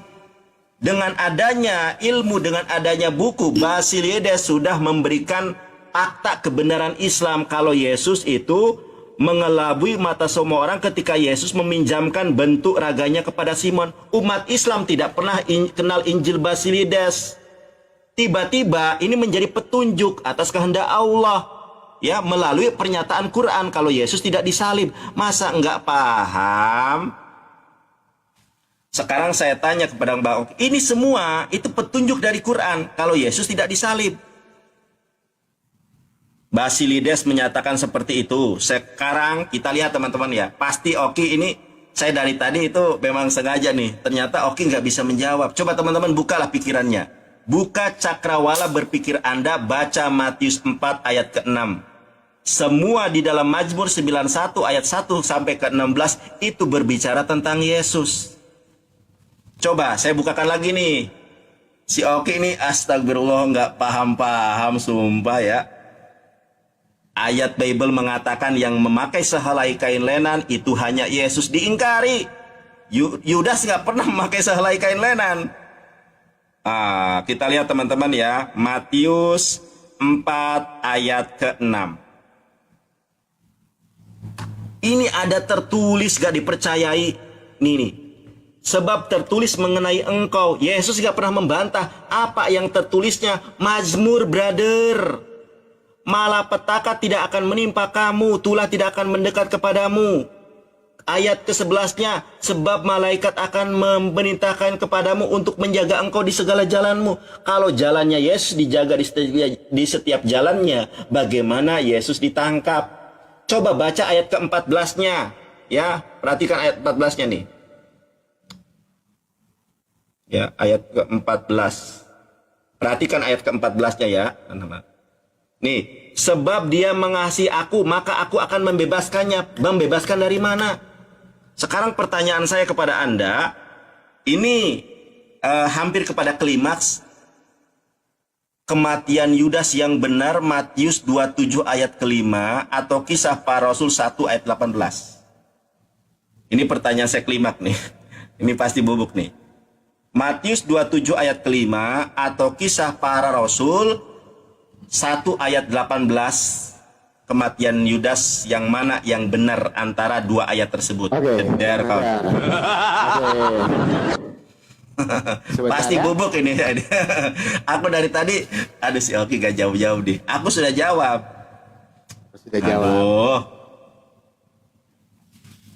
Dengan adanya ilmu, dengan adanya buku, Basilides sudah memberikan fakta kebenaran Islam kalau Yesus itu mengelabui mata semua orang ketika Yesus meminjamkan bentuk raganya kepada Simon. Umat Islam tidak pernah kenal Injil Basilides. Tiba-tiba ini menjadi petunjuk atas kehendak Allah, ya, melalui pernyataan Quran kalau Yesus tidak disalib. Masa enggak paham? Sekarang saya tanya kepada Mbak Oki, ini semua itu petunjuk dari Quran kalau Yesus tidak disalib. Basilides menyatakan seperti itu. Sekarang kita lihat teman-teman ya, pasti Oki ini, saya dari tadi itu memang sengaja nih, ternyata Oki nggak bisa menjawab. Coba teman-teman bukalah pikirannya. Buka cakrawala berpikir Anda, baca Matius 4 ayat ke-6. Semua di dalam Mazmur 91 ayat 1 sampai ke-16 itu berbicara tentang Yesus. Coba saya bukakan lagi nih. Si Oki ini astagfirullah nggak paham-paham sumpah ya. Ayat Bible mengatakan yang memakai sehelai kain lenan itu hanya Yesus, diingkari. Yudas nggak pernah memakai sehelai kain lenan. Kita lihat teman-teman ya, Matius 4 ayat ke-6. Ini ada tertulis gak dipercayai. Nih. Sebab tertulis mengenai engkau. Yesus gak pernah membantah. Apa yang tertulisnya? Mazmur, brother. Malapetaka tidak akan menimpa kamu, tulah tidak akan mendekat kepadamu. Ayat ke-11-nya, sebab malaikat akan memerintahkan kepadamu untuk menjaga engkau di segala jalanmu. Kalau jalannya Yesus dijaga di setiap jalannya, bagaimana Yesus ditangkap? Coba baca ayat ke-14-nya. Ya, perhatikan ayat 14-nya nih. Ya, ayat ke-14. Perhatikan ayat ke-14-nya ya. Nih, sebab dia mengasihi aku, maka aku akan membebaskannya. Membebaskan dari mana? Sekarang pertanyaan saya kepada Anda, ini hampir kepada klimaks. Kematian Yudas yang benar Matius 27 ayat ke-5 atau Kisah Para Rasul 1 ayat 18? Ini pertanyaan saya klimak nih. Ini pasti bubuk nih. Matius 27 ayat ke-5 atau Kisah Para Rasul 1 ayat 18? Kematian Yudas yang mana yang benar antara dua ayat tersebut? Pasti bubuk ini. Aku dari tadi, aduh si Oki gak jauh-jauh deh. Aku sudah jawab. Aduh.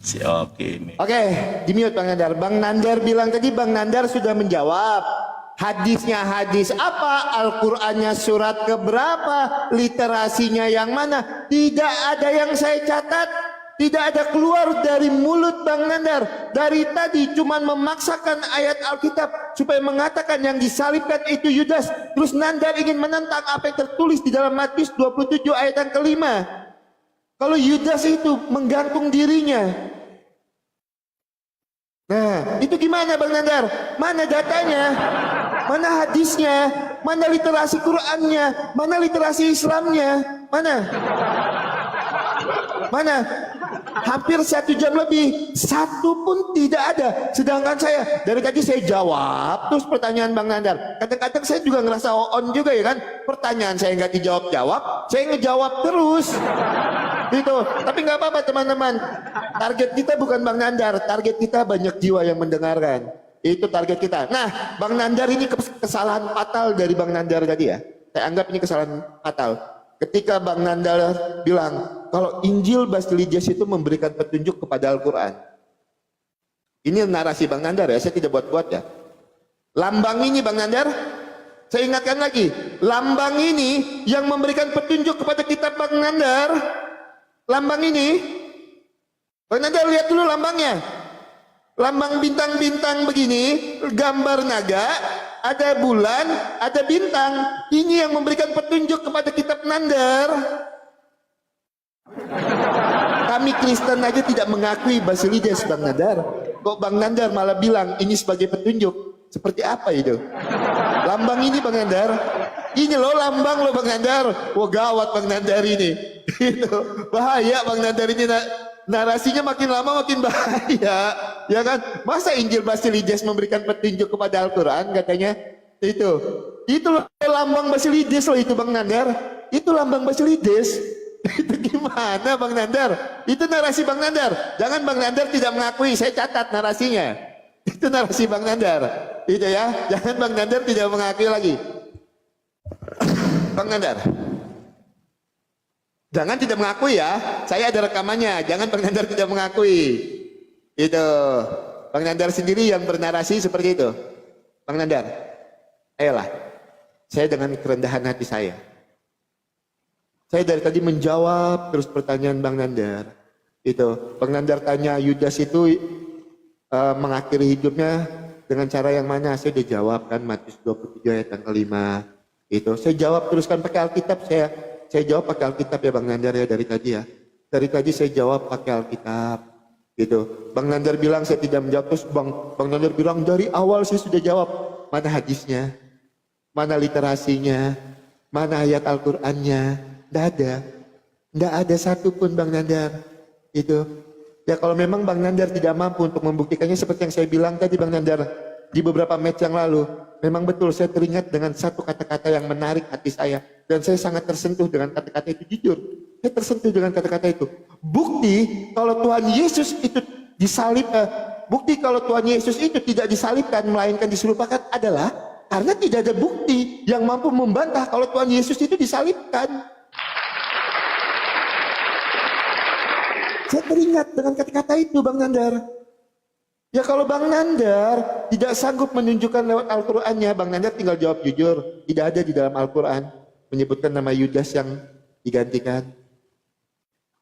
Si Oki ini. Oke, di mute Bang Nandar. Bang Nandar bilang tadi, Bang Nandar sudah menjawab. Hadisnya hadis apa? Al-Qur'annya surat keberapa? Literasinya yang mana? Tidak ada yang saya catat. Tidak ada keluar dari mulut Bang Nandar. Dari tadi cuman memaksakan ayat Alkitab supaya mengatakan yang disalibkan itu Yudas. Terus Nandar ingin menentang apa yang tertulis di dalam Matius 27 ayat yang ke-5. Kalau Yudas itu menggantung dirinya. Nah, itu gimana Bang Nandar? Mana datanya? Mana hadisnya? Mana literasi Qur'annya? Mana literasi Islamnya? Mana? Mana? Hampir 1 jam lebih, satu pun tidak ada. Sedangkan saya dari tadi saya jawab terus pertanyaan Bang Nandar. Kadang-kadang saya juga ngerasa on juga ya kan. Pertanyaan saya nggak dijawab-jawab, saya ngejawab terus. Gitu. Tapi nggak apa-apa teman-teman. Target kita bukan Bang Nandar, target kita banyak jiwa yang mendengarkan. Itu target kita. Nah, Bang Nandar ini kesalahan fatal dari Bang Nandar tadi ya. Saya anggap ini kesalahan fatal. Ketika Bang Nandar bilang kalau Injil Basilides itu memberikan petunjuk kepada Al-Quran. Ini narasi Bang Nandar ya, saya tidak buat-buat ya. Lambang ini Bang Nandar, saya ingatkan lagi, lambang ini yang memberikan petunjuk kepada kitab Bang Nandar. Lambang ini, Bang Nandar lihat dulu lambangnya. Lambang bintang-bintang begini, gambar naga, ada bulan, ada bintang. Ini yang memberikan petunjuk kepada kitab Nandar. Kami Kristen aja tidak mengakui Basilides, Bang Nandar. Kok Bang Nandar malah bilang ini sebagai petunjuk? Seperti apa itu? Lambang ini Bang Nandar. Ini loh lambang loh Bang Nandar. Wah gawat Bang Nandar ini. Itu bahaya Bang Nandar ini. Narasinya makin lama makin bahaya, ya kan? Masa Injil Basilides memberikan petunjuk kepada Al-Quran katanya? Itu loh lambang Basilides loh itu Bang Nandar. Itu lambang Basilides. Itu gimana Bang Nandar? Itu narasi Bang Nandar. Jangan Bang Nandar tidak mengakui, saya catat narasinya. Itu narasi Bang Nandar. Itu ya, jangan Bang Nandar tidak mengakui lagi. Bang Nandar, jangan tidak mengakui ya. Saya ada rekamannya. Jangan Bang Nandar tidak mengakui. Itu Bang Nandar sendiri yang bernarasi seperti itu. Bang Nandar, ayolah. Saya dengan kerendahan hati saya dari tadi menjawab terus pertanyaan Bang Nandar. Itu Bang Nandar tanya Yudas itu mengakhiri hidupnya dengan cara yang mana? Saya udah jawab kan, Matius 27 ayat yang kelima. Itu saya jawab teruskan pakai Alkitab. Saya jawab pakai Alkitab ya Bang Nandar ya dari tadi ya. Dari tadi saya jawab pakai Alkitab. Gitu. Bang Nandar bilang saya tidak menjawab, terus Bang Nandar bilang dari awal saya sudah jawab. Mana hadisnya? Mana literasinya? Mana ayat Al-Qur'annya? Tidak ada satupun Bang Nandar. Itu. Ya kalau memang Bang Nandar tidak mampu untuk membuktikannya seperti yang saya bilang tadi Bang Nandar di beberapa match yang lalu. Memang betul saya teringat dengan satu kata-kata yang menarik hati saya. Dan saya sangat tersentuh dengan kata-kata itu, jujur. Saya tersentuh dengan kata-kata itu. Bukti kalau Tuhan Yesus itu bukti kalau Tuhan Yesus itu tidak disalibkan, melainkan diserupakan adalah karena tidak ada bukti yang mampu membantah kalau Tuhan Yesus itu disalibkan. Saya teringat dengan kata-kata itu Bang Nandar. Ya kalau Bang Nandar tidak sanggup menunjukkan lewat Al-Qur'annya, Bang Nandar tinggal jawab jujur. Tidak ada di dalam Al-Qur'an menyebutkan nama Yudas yang digantikan.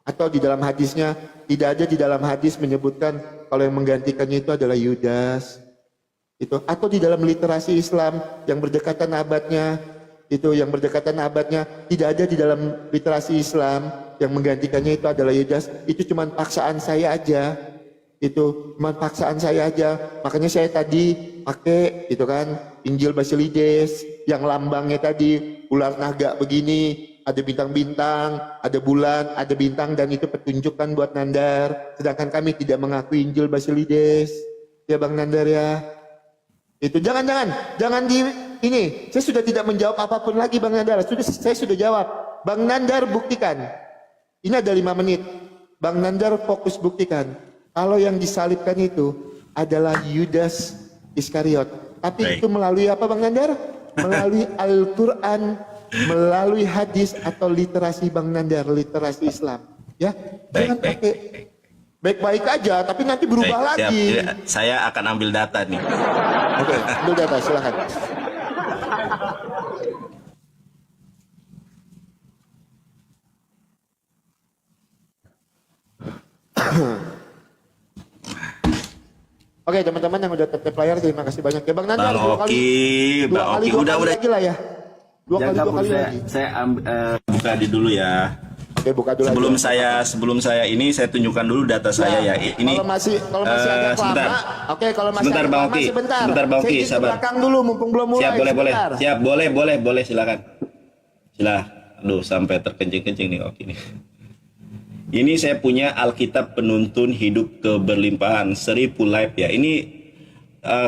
Atau di dalam hadisnya, tidak ada di dalam hadis menyebutkan kalau yang menggantikannya itu adalah Yudas. Itu. Atau di dalam literasi Islam yang berdekatan abadnya, tidak ada di dalam literasi Islam yang menggantikannya itu adalah Yudas. Itu cuma paksaan saya aja. Itu cuma paksaan saya aja. Makanya saya tadi pakai itu kan Injil Basilides yang lambangnya tadi ular naga begini, ada bintang-bintang, ada bulan, ada bintang, dan itu petunjuk kan buat Nandar. Sedangkan kami tidak mengakui Injil Basilides. Ya Bang Nandar ya. Itu jangan di ini. Saya sudah tidak menjawab apapun lagi Bang Nandar. Saya sudah jawab. Bang Nandar buktikan. Ini ada 5 menit. Bang Nandar fokus buktikan. Kalau yang disalibkan itu adalah Yudas Iskariot. Tapi itu melalui apa Bang Nandar? Melalui Al-Quran, melalui hadis atau literasi Bang Nandar, literasi Islam. Ya, jangan pakai baik-baik aja, tapi nanti berubah lagi. Siap. Saya akan ambil data nih. Oke, ambil data, silakan. Oke teman-teman yang udah tap layar, terima kasih banyak ya Bang Nandar. Bang Oki, udah lagi lah ya. Dua kali lagi. Saya buka dulu ya. Oke, buka dulu. Sebelum saya ini saya tunjukkan dulu data saya ya. Ini kalau masih ada sebentar. lama, oke kalau masih sebentar, ada Bang lama Oki. sebentar. Sebentar Bang Oki, saya sabar. belakang dulu mumpung belum mulai. Siap, boleh. Sebentar. Siap, boleh silakan. Aduh, sampai terkencing-kencing nih Oki nih. Ini saya punya Alkitab Penuntun Hidup Keberlimpahan Seri Pulife ya. Ini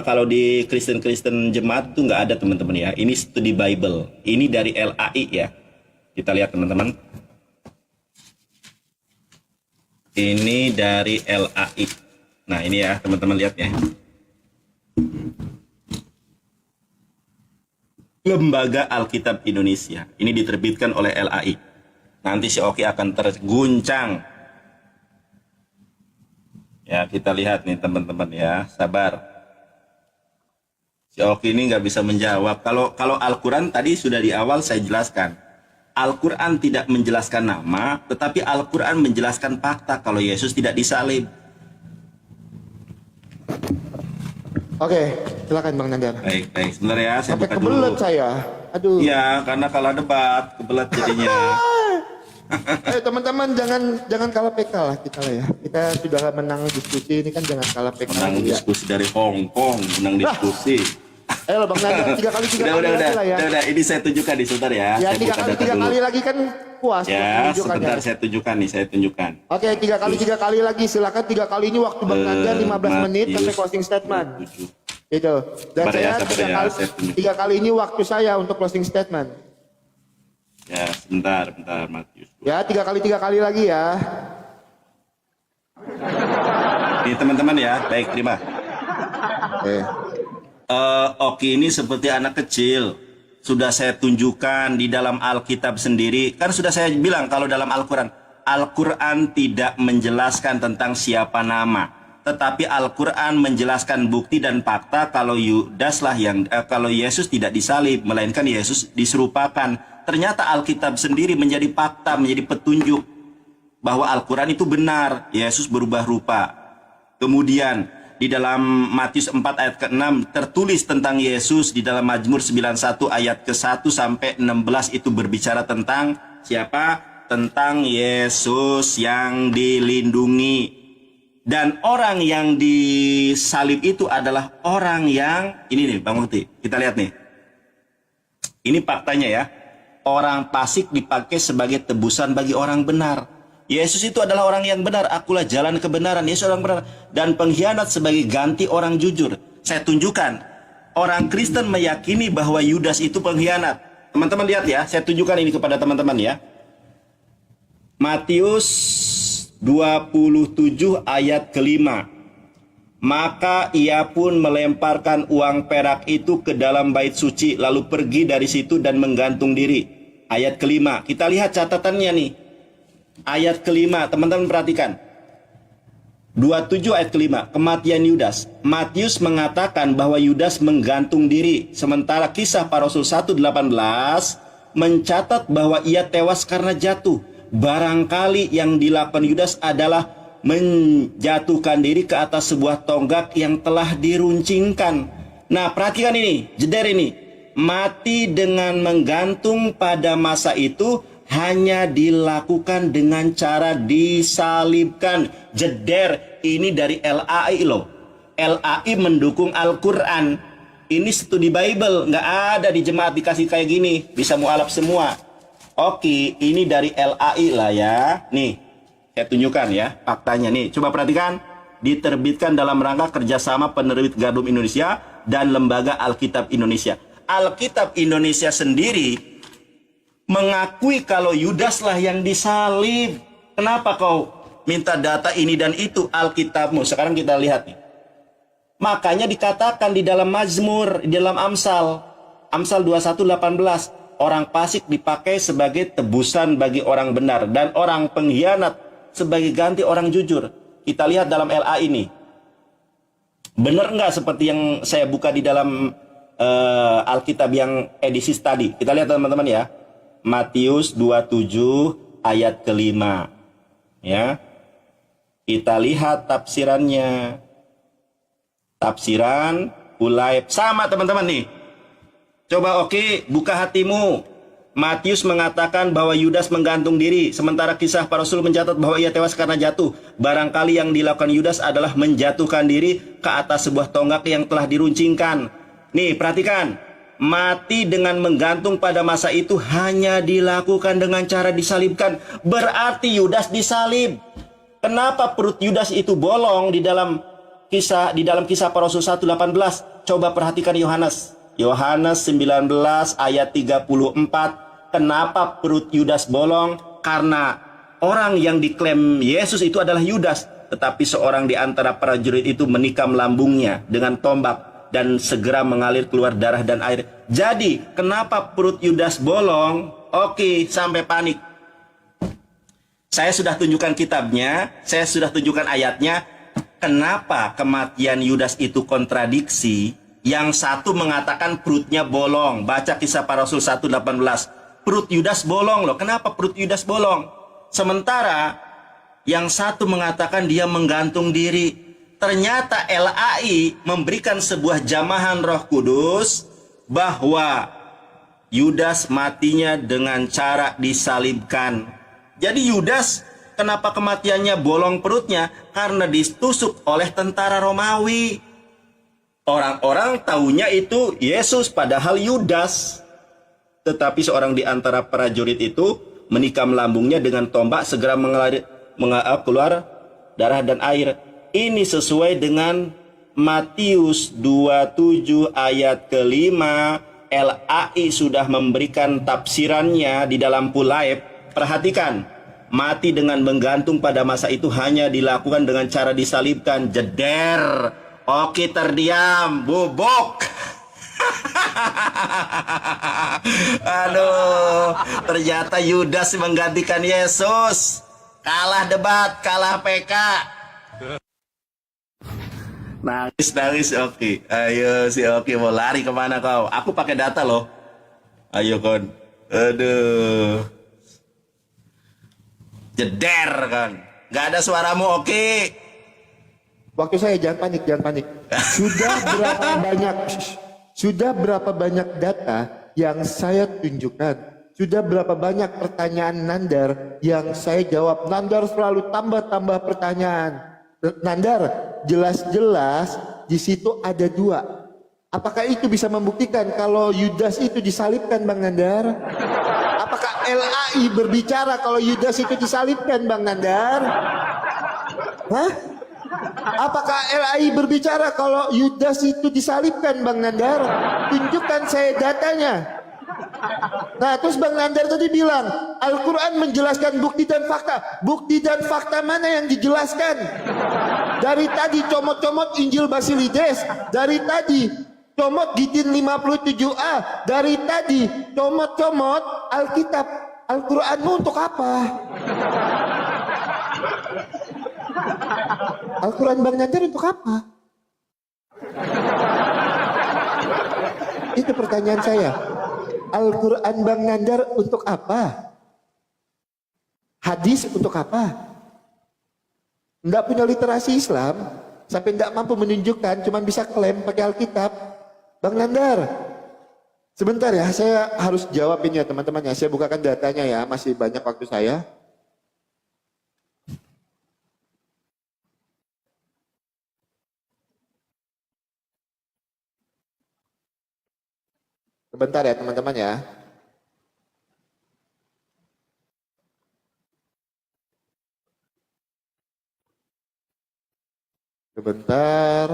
kalau di Kristen jemaat tuh nggak ada teman-teman ya. Ini studi Bible. Ini dari LAI ya. Kita lihat teman-teman. Ini dari LAI. Nah ini ya teman-teman lihat ya. Lembaga Alkitab Indonesia. Ini diterbitkan oleh LAI. Nanti si Oki akan terguncang. Ya, kita lihat nih teman-teman ya, sabar. Si Oki ini nggak bisa menjawab. Kalau Al-Quran tadi sudah di awal saya jelaskan. Al-Quran tidak menjelaskan nama, tetapi Al-Quran menjelaskan fakta kalau Yesus tidak disalib. Oke, silakan Bang Nandar. Baik. Sebentar ya, saya Sampai buka dulu. kebelet saya. Aduh. Iya, karena kalah debat, kebelet jadinya. Ayo teman-teman, jangan kalah PK lah kita lah ya. Kita sudah menang diskusi ini kan, jangan kalah PK Menang lagi ya. diskusi dari Hong Kong, menang diskusi. Ayo Bang Nandar, 3 kali lagi lah ya. Udah, ini saya tunjukkan di sebentar ya. Ya, Saya 3 buka kali data dulu. lagi kan puas. Ya, tunjukkannya. sebentar saya tunjukkan nih, saya tunjukkan. Oke, 3 kali lagi. Silakan 3 kali ini waktu Bang Nandar 15 menit sampai Matius closing statement. 27. Itu. Dan Sabar ya, saya sabar 3 ya, kali, saya tunjuk. 3 kali ini waktu saya untuk closing statement. Ya, bentar, Matius. Ya, 3 kali lagi ya. Ini teman-teman ya, baik, terima. Oke. Oki ini seperti anak kecil. Sudah saya tunjukkan di dalam Alkitab sendiri. Kan sudah saya bilang kalau dalam Al-Quran. Al-Quran tidak menjelaskan tentang siapa nama. Tetapi Al-Quran menjelaskan bukti dan fakta kalau Yudas lah yang kalau Yesus tidak disalib, melainkan Yesus diserupakan. Ternyata Alkitab sendiri menjadi fakta, menjadi petunjuk bahwa Al-Quran itu benar. Yesus berubah rupa. Kemudian di dalam Matius 4 ayat ke-6 tertulis tentang Yesus. Di dalam Mazmur 91 ayat ke-1 sampai 16 itu berbicara tentang siapa? Tentang Yesus yang dilindungi. Dan orang yang disalib itu adalah orang yang, ini nih Bang Mukti, kita lihat nih. Ini faktanya ya. Orang fasik dipakai sebagai tebusan bagi orang benar. Yesus itu adalah orang yang benar. Akulah jalan kebenaran. Yesus orang benar. Dan pengkhianat sebagai ganti orang jujur. Saya tunjukkan. Orang Kristen meyakini bahwa Yudas itu pengkhianat. Teman-teman lihat ya. Saya tunjukkan ini kepada teman-teman ya. Matius 27 ayat ke-5. Maka ia pun melemparkan uang perak itu ke dalam bait suci, lalu pergi dari situ dan menggantung diri. Ayat ke-5. Kita lihat catatannya nih. Ayat ke-5, teman-teman perhatikan. 27 ayat ke-5, kematian Yudas. Matius mengatakan bahwa Yudas menggantung diri, sementara Kisah Para Rasul 1:18 mencatat bahwa ia tewas karena jatuh. Barangkali yang dilakukan Yudas adalah menjatuhkan diri ke atas sebuah tonggak yang telah diruncingkan. Nah, perhatikan ini, jeder ini. Mati dengan menggantung pada masa itu hanya dilakukan dengan cara disalibkan. Jeder, ini dari LAI loh. LAI mendukung Al-Quran. Ini studi Bible, nggak ada di jemaat dikasih kayak gini. Bisa mualaf semua. Oke, ini dari LAI lah ya. Nih, saya tunjukkan ya faktanya nih. Coba perhatikan. Diterbitkan dalam rangka kerjasama penerbit Gardum Indonesia dan Lembaga Alkitab Indonesia. Alkitab Indonesia sendiri mengakui kalau Yudas lah yang disalib. Kenapa kau minta data ini dan itu? Alkitabmu. Sekarang kita lihat nih. Makanya dikatakan di dalam Mazmur, di dalam Amsal 21:18. Orang fasik dipakai sebagai tebusan bagi orang benar. Dan orang pengkhianat sebagai ganti orang jujur. Kita lihat dalam LA ini. Benar nggak seperti yang saya buka di dalam Alkitab yang edisi tadi? Kita lihat teman-teman ya. Matius 27 ayat ke-5. Ya. Kita lihat tafsirannya. Tafsiran Ulaib. Sama teman-teman nih. Coba oke, buka hatimu. Matius mengatakan bahwa Yudas menggantung diri, sementara Kisah Para Rasul mencatat bahwa ia tewas karena jatuh. Barangkali yang dilakukan Yudas adalah menjatuhkan diri ke atas sebuah tonggak yang telah diruncingkan. Nih, perhatikan. Mati dengan menggantung pada masa itu hanya dilakukan dengan cara disalibkan. Berarti Yudas disalib. Kenapa perut Yudas itu bolong di dalam kisah Para Rasul 1:18? Coba perhatikan Yohanes 19 ayat 34. Kenapa perut Yudas bolong? Karena orang yang diklaim Yesus itu adalah Yudas, tetapi seorang di antara prajurit itu menikam lambungnya dengan tombak. dan segera mengalir keluar darah dan air. Jadi, kenapa perut Yudas bolong? Oke, sampai panik. Saya sudah tunjukkan kitabnya, saya sudah tunjukkan ayatnya. Kenapa kematian Yudas itu kontradiksi? Yang satu mengatakan perutnya bolong. Baca Kisah Para Rasul 1:18. Perut Yudas bolong loh. Kenapa perut Yudas bolong? Sementara yang satu mengatakan dia menggantung diri. Ternyata LAI memberikan sebuah jamahan Roh Kudus bahwa Yudas matinya dengan cara disalibkan. Jadi Yudas kenapa kematiannya bolong perutnya? Karena ditusuk oleh tentara Romawi. Orang-orang taunya itu Yesus, padahal Yudas. Tetapi seorang di antara prajurit itu menikam lambungnya dengan tombak, segera keluar darah dan air. Ini sesuai dengan Matius 27 ayat ke-5. LAI sudah memberikan tafsirannya di dalam Pulaib. Perhatikan, mati dengan menggantung pada masa itu hanya dilakukan dengan cara disalibkan. Jeder. Oke, terdiam, bubuk. Aduh, ternyata Yudas menggantikan Yesus. Kalah debat, kalah PK. Nangis, Oki. Ayo si Oki, mau lari kemana kau? Aku pakai data loh. Ayo kon. Aduh. Jeder kan. Gak ada suaramu, Oki. Waktu saya, jangan panik. Sudah berapa banyak data yang saya tunjukkan? Sudah berapa banyak pertanyaan Nandar yang saya jawab? Nandar selalu tambah pertanyaan. Nandar, jelas-jelas di situ ada dua. Apakah itu bisa membuktikan kalau Yudas itu disalibkan, Bang Nandar? Apakah LAI berbicara kalau Yudas itu disalibkan, Bang Nandar? Hah? Apakah LAI berbicara kalau Yudas itu disalibkan, Bang Nandar? Tunjukkan saya datanya. Nah, terus Bang Nandar tadi bilang Al-Quran menjelaskan bukti dan fakta. Bukti dan fakta mana yang dijelaskan? Dari tadi comot-comot Injil Basilides, dari tadi comot Gitin 57a, dari tadi comot-comot Alkitab. Al-Quranmu untuk apa? Al-Quran Bang Nandar untuk apa? Itu pertanyaan saya. Al-Quran Bang Nandar untuk apa? Hadis untuk apa? Tidak punya literasi Islam, sampai tidak mampu menunjukkan, cuma bisa klaim pakai Alkitab. Bang Nandar, sebentar ya, saya harus jawabin ya teman-teman ya. Saya bukakan datanya ya, masih banyak waktu saya. Sebentar ya teman-teman ya. Sebentar.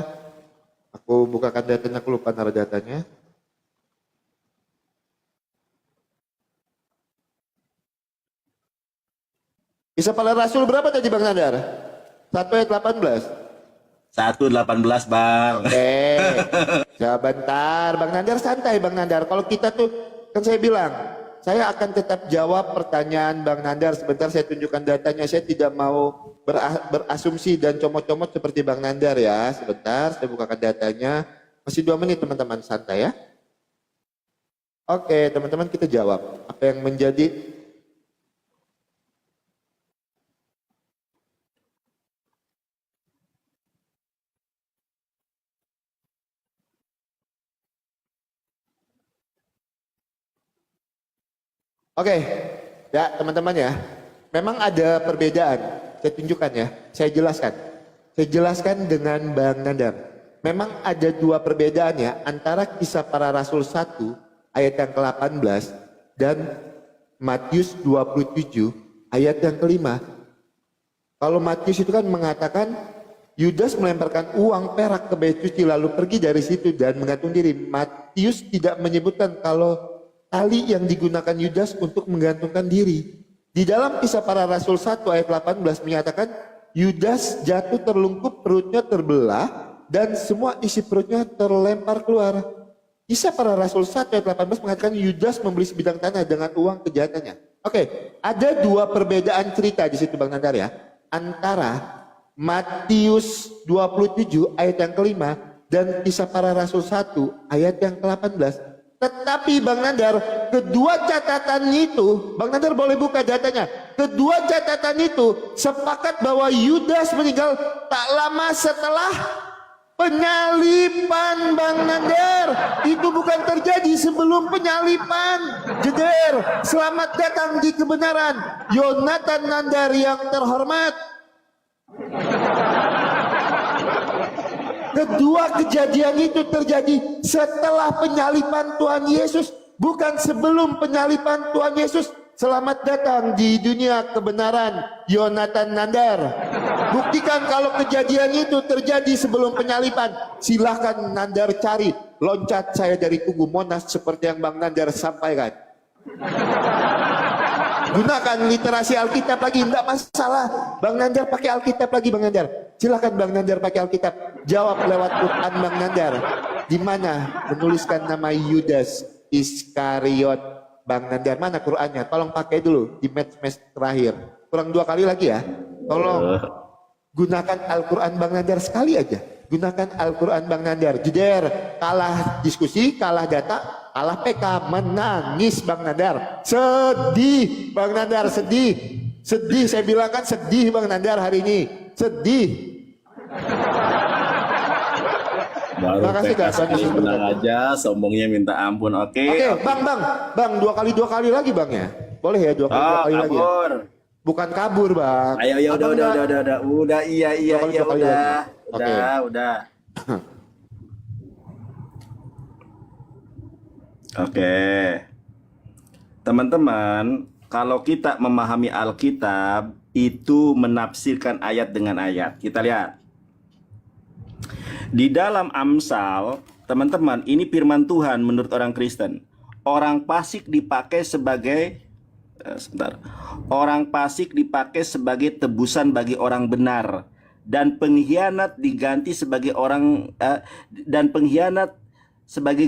Aku bukakan datanya, aku lupa naruh datanya. Kisah Para Rasul berapa tadi Bang Nandar? 1 ayat 18. 1:18 Bang. Oke. Sebentar, Bang Nandar santai Bang Nandar. Kalau kita tuh, kan saya bilang, saya akan tetap jawab pertanyaan Bang Nandar. Sebentar saya tunjukkan datanya. Saya tidak mau berasumsi dan comot-comot seperti Bang Nandar ya. Sebentar, saya bukakan datanya. Masih 2 menit teman-teman, santai ya. Oke, teman-teman kita jawab. Apa yang menjadi Oke, ya teman-teman ya, memang ada perbedaan. Saya tunjukkan ya, saya jelaskan. Saya jelaskan dengan Bang Nandar. Memang ada 2 perbedaan ya, antara Kisah Para Rasul 1 ayat yang ke-18 dan Matius 27 ayat yang ke-5. Kalau Matius itu kan mengatakan Yudas melemparkan uang perak ke bait suci lalu pergi dari situ dan menggantung diri. Matius tidak menyebutkan kalau tali yang digunakan Yudas untuk menggantungkan diri. Di dalam Kisah Para Rasul 1 ayat 18 menyatakan Yudas jatuh terlungkup, perutnya terbelah, dan semua isi perutnya terlempar keluar. Kisah Para Rasul 1 ayat 18 mengatakan Yudas membeli sebidang tanah dengan uang kejahatannya. Oke, ada dua perbedaan cerita di situ Bang Nandar ya. Antara Matius 27 ayat yang kelima dan Kisah Para Rasul 1 ayat yang ke-18. Tetapi Bang Nandar, kedua catatan itu, Bang Nandar boleh buka datanya. Kedua catatan itu sepakat bahwa Yudas meninggal tak lama setelah penyalipan Bang Nandar. Itu bukan terjadi sebelum penyalipan. Jeder, selamat datang di kebenaran Yonatan Nandar yang terhormat. Kedua kejadian itu terjadi setelah penyalipan Tuhan Yesus, bukan sebelum penyalipan Tuhan Yesus. Selamat datang di dunia kebenaran Yonatan Nandar. Buktikan kalau kejadian itu terjadi sebelum penyalipan. Silahkan Nandar cari. Loncat saya dari Tugu Monas seperti yang Bang Nandar sampaikan. Gunakan literasi Alkitab lagi, tidak masalah. Bang Nandar pakai Alkitab lagi Bang Nandar. Silahkan Bang Nandar pakai Alkitab. Jawab lewat Quran Bang Nandar. Di mana menuliskan nama Yudas Iskariot. Bang Nandar, mana Qurannya? Tolong pakai dulu di match terakhir. Kurang 2 kali lagi ya. Tolong gunakan Al-Quran Bang Nandar sekali aja. Gunakan Al-Quran Bang Nandar. Jeder, kalah diskusi, kalah data, kalah PK, menangis Bang Nandar. Sedih Bang Nandar, sedih. Sedih, saya bilang kan sedih Bang Nandar hari ini. Sedih. Baru Makasih, PK Kak. sekali menang aja, sombongnya minta ampun. Oke. Bang, 2 kali lagi Bang ya. Boleh ya 2 kali lagi ya? kabur. Bukan kabur Bang. Ayo, ya Abang udah, iya, Dua kali lagi. Udah. Oke. Teman-teman, kalau kita memahami Alkitab, itu menafsirkan ayat dengan ayat. Kita lihat. Di dalam Amsal, teman-teman, ini firman Tuhan menurut orang Kristen. Orang fasik dipakai sebagai Orang fasik dipakai sebagai tebusan bagi orang benar, dan pengkhianat diganti sebagai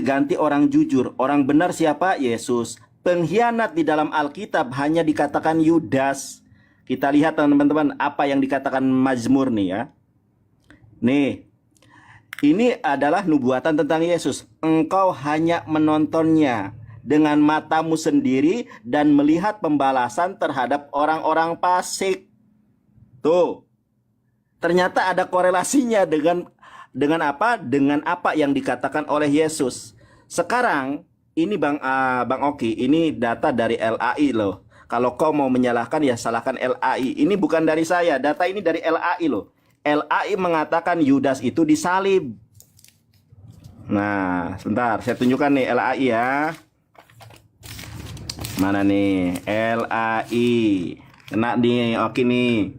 ganti orang jujur. Orang benar siapa? Yesus. Pengkhianat di dalam Alkitab hanya dikatakan Yudas. Kita lihat teman-teman apa yang dikatakan Mazmur nih ya. Nih. Ini adalah nubuatan tentang Yesus. Engkau hanya menontonnya dengan matamu sendiri dan melihat pembalasan terhadap orang-orang fasik. Tuh. Ternyata ada korelasinya dengan apa? Dengan apa yang dikatakan oleh Yesus. Sekarang ini Bang Oki, ini data dari LAI loh. Kalau kau mau menyalahkan ya salahkan LAI. Ini bukan dari saya, data ini dari LAI loh. LAI mengatakan Yudas itu disalib. Nah, sebentar, saya tunjukkan nih LAI ya. Mana nih? LAI. Kena nih, oke nih.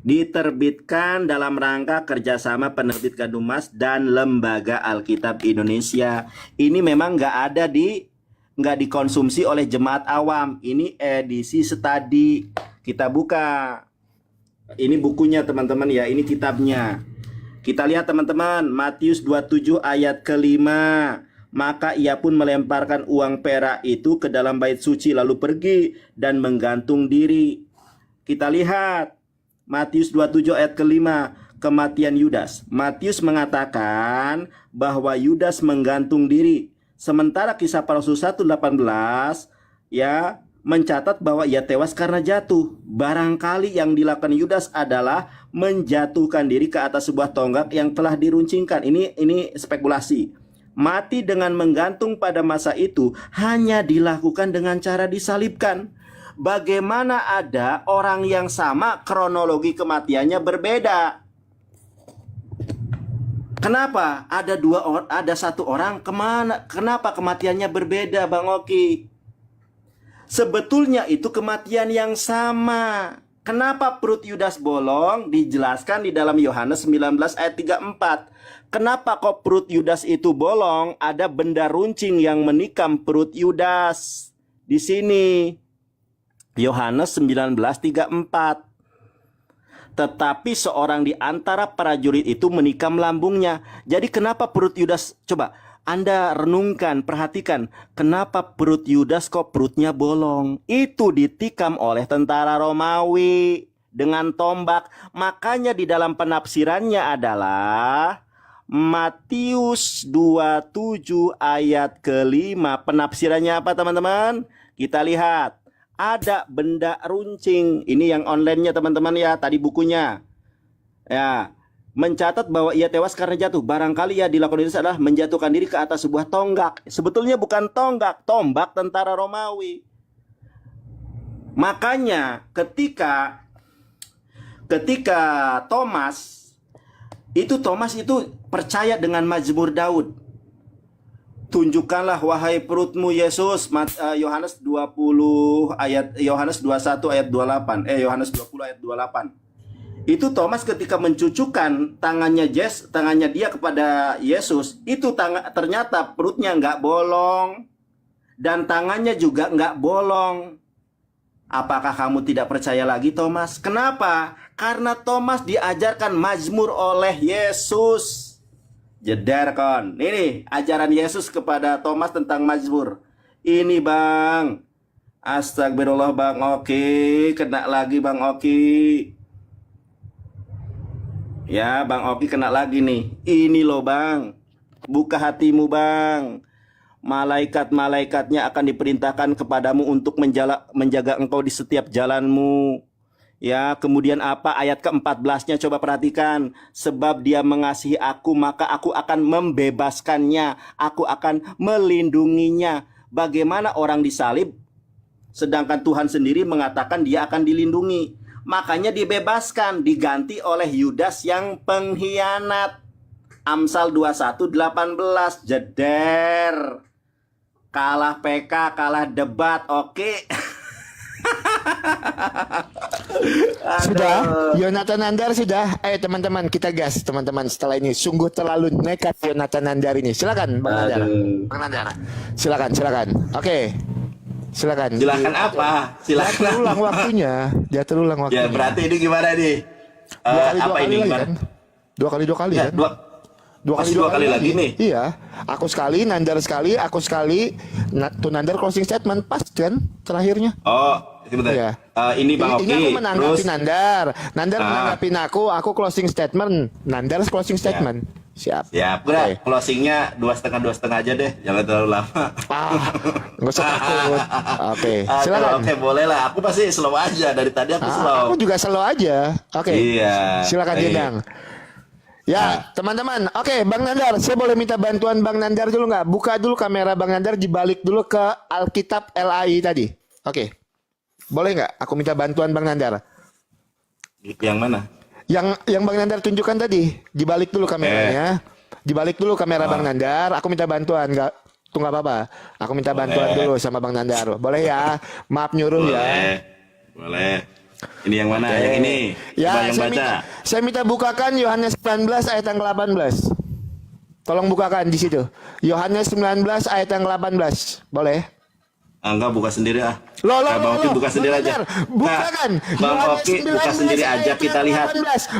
Diterbitkan dalam rangka kerjasama penerbit Kadumas dan Lembaga Alkitab Indonesia. Ini memang nggak dikonsumsi oleh jemaat awam. Ini edisi study. Kita buka. Ini bukunya teman-teman ya, ini kitabnya. Kita lihat teman-teman, Matius 27 ayat ke-5. Maka ia pun melemparkan uang perak itu ke dalam bait suci lalu pergi dan menggantung diri. Kita lihat Matius 27 ayat ke-5, kematian Yudas. Matius mengatakan bahwa Yudas menggantung diri. Sementara Kisah Para Rasul 1:18 ya mencatat bahwa ia tewas karena jatuh. Barangkali yang dilakukan Yudas adalah menjatuhkan diri ke atas sebuah tonggak yang telah diruncingkan. Ini spekulasi. Mati dengan menggantung pada masa itu hanya dilakukan dengan cara disalibkan. Bagaimana ada orang yang sama kronologi kematiannya berbeda? Kenapa ada satu orang kenapa kematiannya berbeda Bang Oki? Sebetulnya itu kematian yang sama. Kenapa perut Yudas bolong? Dijelaskan di dalam Yohanes 19 ayat 34. Kenapa kok perut Yudas itu bolong? Ada benda runcing yang menikam perut Yudas. Di sini Yohanes 19:34. Tetapi seorang di antara prajurit itu menikam lambungnya. Jadi kenapa perut Yudas, coba Anda renungkan, perhatikan, kenapa perut Yudas kok perutnya bolong? Itu ditikam oleh tentara Romawi dengan tombak. Makanya di dalam penafsirannya adalah Matius 27 ayat ke-5. Penafsirannya apa teman-teman? Kita lihat. Ada benda runcing. Ini yang online-nya teman-teman ya. Tadi bukunya. Ya. Mencatat bahwa ia tewas karena jatuh. Barangkali ya dilakukan itu adalah menjatuhkan diri ke atas sebuah tonggak. Sebetulnya bukan tonggak. Tombak tentara Romawi. Makanya ketika Thomas itu percaya dengan Mazmur Daud. Tunjukkanlah wahai perutmu Yesus, Yohanes 21 ayat 28. Yohanes 20 ayat 28. Itu Thomas ketika mencucukkan tangannya dia kepada Yesus, itu ternyata perutnya nggak bolong dan tangannya juga nggak bolong. Apakah kamu tidak percaya lagi Thomas? Kenapa? Karena Thomas diajarkan Mazmur oleh Yesus. Jeder kon. Ini ajaran Yesus kepada Thomas tentang Mazmur. Ini bang. Astagfirullah bang Oki. Kena lagi bang Oki. Ya bang Oki kena lagi nih. Ini loh bang. Buka hatimu bang. Malaikat-malaikatnya akan diperintahkan kepadamu untuk menjaga engkau di setiap jalanmu. Ya, kemudian apa ayat ke-14-nya coba perhatikan. Sebab dia mengasihi aku, maka aku akan membebaskannya. Aku akan melindunginya. Bagaimana orang disalib, sedangkan Tuhan sendiri mengatakan dia akan dilindungi. Makanya dibebaskan, diganti oleh Yudas yang pengkhianat. Amsal 21:18. Jeder. Kalah PK, kalah debat, oke. Sudah, Yonatan Nandar sudah. Ayo teman-teman kita gas teman-teman setelah ini. Sungguh terlalu nekat Yonatan Nandar ini. Silakan Bang Nandar. Bang Nandar. Silakan. Oke. Silakan. Silakan apa? Silakan. Dia terulang waktunya. Ya berarti ini gimana nih? Dua kali kan? Dua kali Ya, kan? dua kali lagi nih. Iya. Aku sekali, Nandar sekali, aku sekali. Tuh Nandar closing statement pas kan terakhirnya. Oh, sebentar. Iya. Ini Bang Oki. Ini aku menanggapi Terus Nandar menanggapi aku closing statement. Nandar closing statement. Siap. Udah, Oke. closingnya 2,5 aja deh, jangan terlalu lama. Nggak usah takut. Oke, silakan. Oke, boleh lah. Aku pasti slow aja dari tadi aku slow. Aku juga slow aja. Oke. Iya. Silakan Baik. Jendang. Ya, teman-teman. Oke, Bang Nandar, saya boleh minta bantuan Bang Nandar dulu nggak? Buka dulu kamera Bang Nandar, dibalik dulu ke Alkitab LAI tadi. Oke. Boleh nggak? Aku minta bantuan Bang Nandar. Yang mana? Yang Bang Nandar tunjukkan tadi, dibalik dulu kameranya. Dibalik dulu kamera Bang Nandar. Aku minta bantuan, nggak? Tuh nggak apa-apa. Aku minta bantuan dulu sama Bang Nandar. Boleh ya? Maaf nyuruh ya. Boleh. Ini yang mana? Yang ini. Ya, Coba yang baca. saya minta bukakan Yohanes 19 ayat yang ke-18. Tolong bukakan di situ. Yohanes 19 ayat yang ke-18. Boleh? Enggak, buka sendiri ah. Bang Oki buka sendiri aja. Bukakan. Bang Oki buka sendiri aja, kita lihat.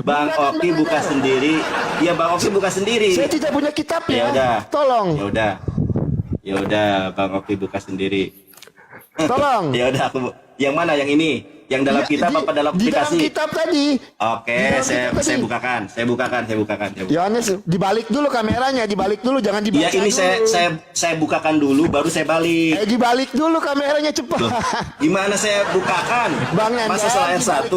Bang Oki buka sendiri. Ya Bang Oki buka sendiri. Saya tidak punya kitabnya. Ya udah. Tolong. Ya udah, Bang Oki buka sendiri. Tolong. Ya udah aku. Yang mana? Yang ini? Yang dalam kitab apa dalam Di dalam aplikasi? kitab tadi. Oke, saya bukakan. Saya bukakan. Yohanes, dibalik dulu kameranya, dibalik dulu, jangan dibaca. Ya ini dulu. saya bukakan dulu baru saya balik. Dibalik dulu kameranya cepat. Loh, gimana saya bukakan? Bang Nandar, Masa salah dibalik- satu?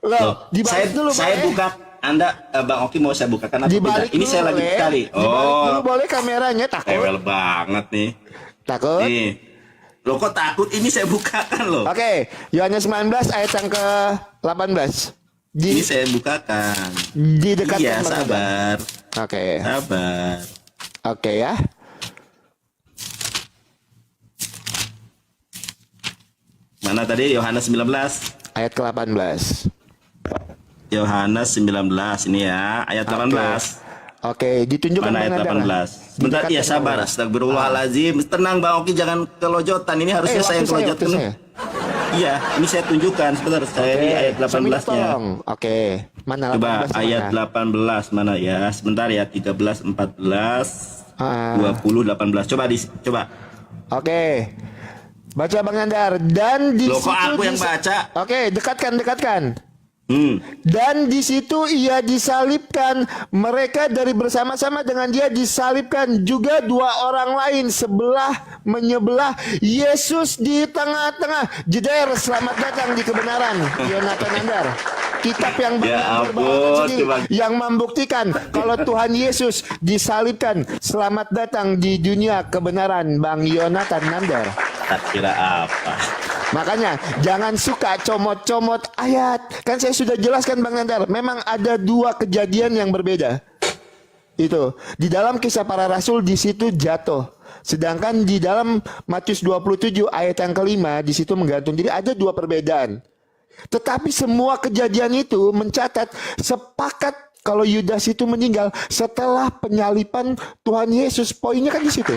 Loh, dibalik dulu. Saya boleh? buka. Anda Bang Oki mau saya bukakan atau Dibalik tidak? Ini dulu saya lagi boleh. kali. Dibalik dulu boleh kameranya, takut. Ewel banget nih. Takut. Nih. Loh kok takut? Ini saya bukakan loh. Oke, Yohanes 19 ayat yang ke-18. Ini saya bukakan. Di dekat Iya, Bang Nandar. sabar. Oke. Sabar. Oke ya. Mana tadi Yohanes 19? Ayat ke-18. Yohanes 19 ini ya, ayat 18. Oke, ditunjukkan Mana Bang ayat Nandar. 18? Bentar, ya sabar. Astagfirullahaladzim. Tenang Bang Oki, jangan kelojotan. Ini harusnya saya yang waktu kelojotan. saya. Iya, ini saya tunjukkan sebentar. Saya di ayat Sambil 18-nya. tolong. Oke. Mana Coba 18 ayat mana? 18 mana ya? Sebentar ya, 13, 14, Ah. 20, 18. Coba. Oke. Baca Bang Nandar. Dan di Loh, kok situ aku yang baca? Oke, dekatkan. Hmm. Dan di situ ia disalibkan, mereka dari bersama-sama dengan dia disalibkan juga dua orang lain sebelah menyebelah, Yesus di tengah-tengah. Jeder, selamat datang di kebenaran. Yonatan Nandar. Kitab yang Ya Nandar bawakan ampun, sendiri, coba. yang membuktikan kalau Tuhan Yesus disalibkan. Selamat datang di dunia kebenaran, Bang Yonatan Nandar. Tak kira apa. Makanya jangan suka comot-comot ayat. Kan saya sudah jelaskan Bang Nandar, memang ada dua kejadian yang berbeda. Itu di dalam Kisah Para Rasul di situ jatuh. Sedangkan di dalam Matius 27 ayat yang kelima di situ menggantung. Jadi ada dua perbedaan. Tetapi semua kejadian itu mencatat sepakat kalau Yudas itu meninggal setelah penyaliban Tuhan Yesus. Poinnya kan di situ.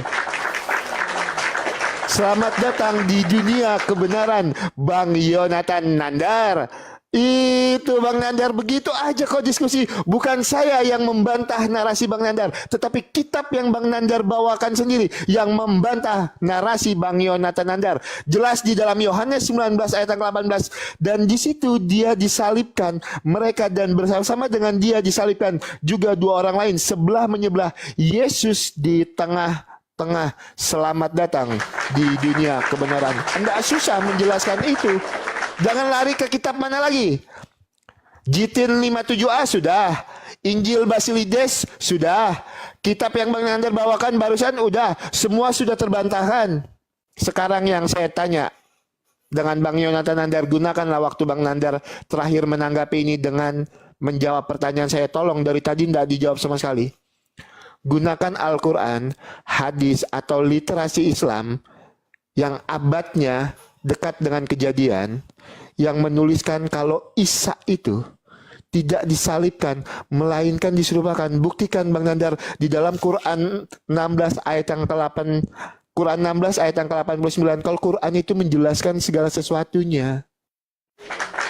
Selamat datang di dunia kebenaran, Bang Yonatan Nandar. Itu Bang Nandar, begitu aja kok diskusi. Bukan saya yang membantah narasi Bang Nandar, tetapi kitab yang Bang Nandar bawakan sendiri yang membantah narasi Bang Yonatan Nandar. Jelas di dalam Yohanes 19 ayat 18. Dan di situ dia disalibkan, mereka dan bersama-sama dengan dia disalibkan juga dua orang lain sebelah menyebelah, Yesus di tengah-tengah. Selamat datang di dunia kebenaran. Anda susah menjelaskan itu. Jangan lari ke kitab mana lagi. Jitin 57a sudah. Injil Basilides sudah. Kitab yang Bang Nandar bawakan barusan udah. Semua sudah terbantahkan. Sekarang yang saya tanya dengan Bang Yonatan Nandar, gunakanlah waktu Bang Nandar terakhir menanggapi ini dengan menjawab pertanyaan saya. Tolong, dari tadi tidak dijawab sama sekali. Gunakan Al-Quran, hadis atau literasi Islam yang abadnya dekat dengan kejadian, yang menuliskan kalau Isa itu tidak disalibkan melainkan diserupakan. Buktikan Bang Nandar di dalam Quran 16 ayat yang ke-8, Quran 16 ayat yang ke-89, kalau Quran itu menjelaskan segala sesuatunya.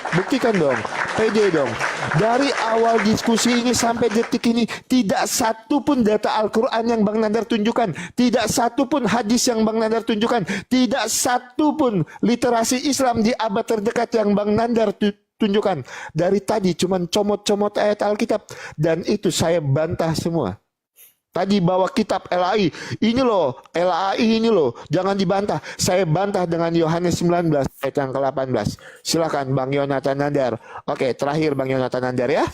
Buktikan dong, pede dong. Dari awal diskusi ini sampai detik ini, tidak satu pun data Al-Quran yang Bang Nandar tunjukkan, tidak satu pun hadis yang Bang Nandar tunjukkan, tidak satu pun literasi Islam di abad terdekat yang Bang Nandar tunjukkan. Dari tadi cuman comot-comot ayat Alkitab, dan itu saya bantah semua. Tadi bawa kitab LAI, ini loh, LAI ini loh, jangan dibantah. Saya bantah dengan Yohanes 19 ayat yang ke-18. Silakan Bang Yonatan Nandar. Oke, terakhir Bang Yonatan Nandar ya.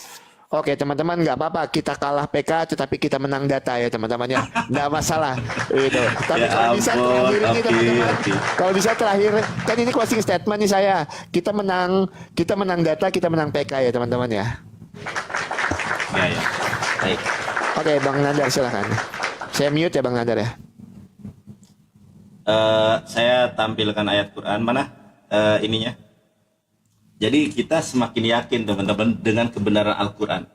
Oke teman-teman, nggak apa-apa, kita kalah PK tetapi kita menang data ya teman-teman ya, nggak masalah itu. Tapi Ya kalau bisa ampun, terakhir ini oke, teman-teman, oke. kalau bisa terakhir, kan ini closing statement nih saya. Kita menang data, kita menang PK ya teman-teman ya. Ya. Baik. Oke Bang Nandar silakan. Saya mute ya Bang Nandar ya. Saya tampilkan ayat Quran mana ininya. Jadi kita semakin yakin teman-teman dengan kebenaran Al-Quran.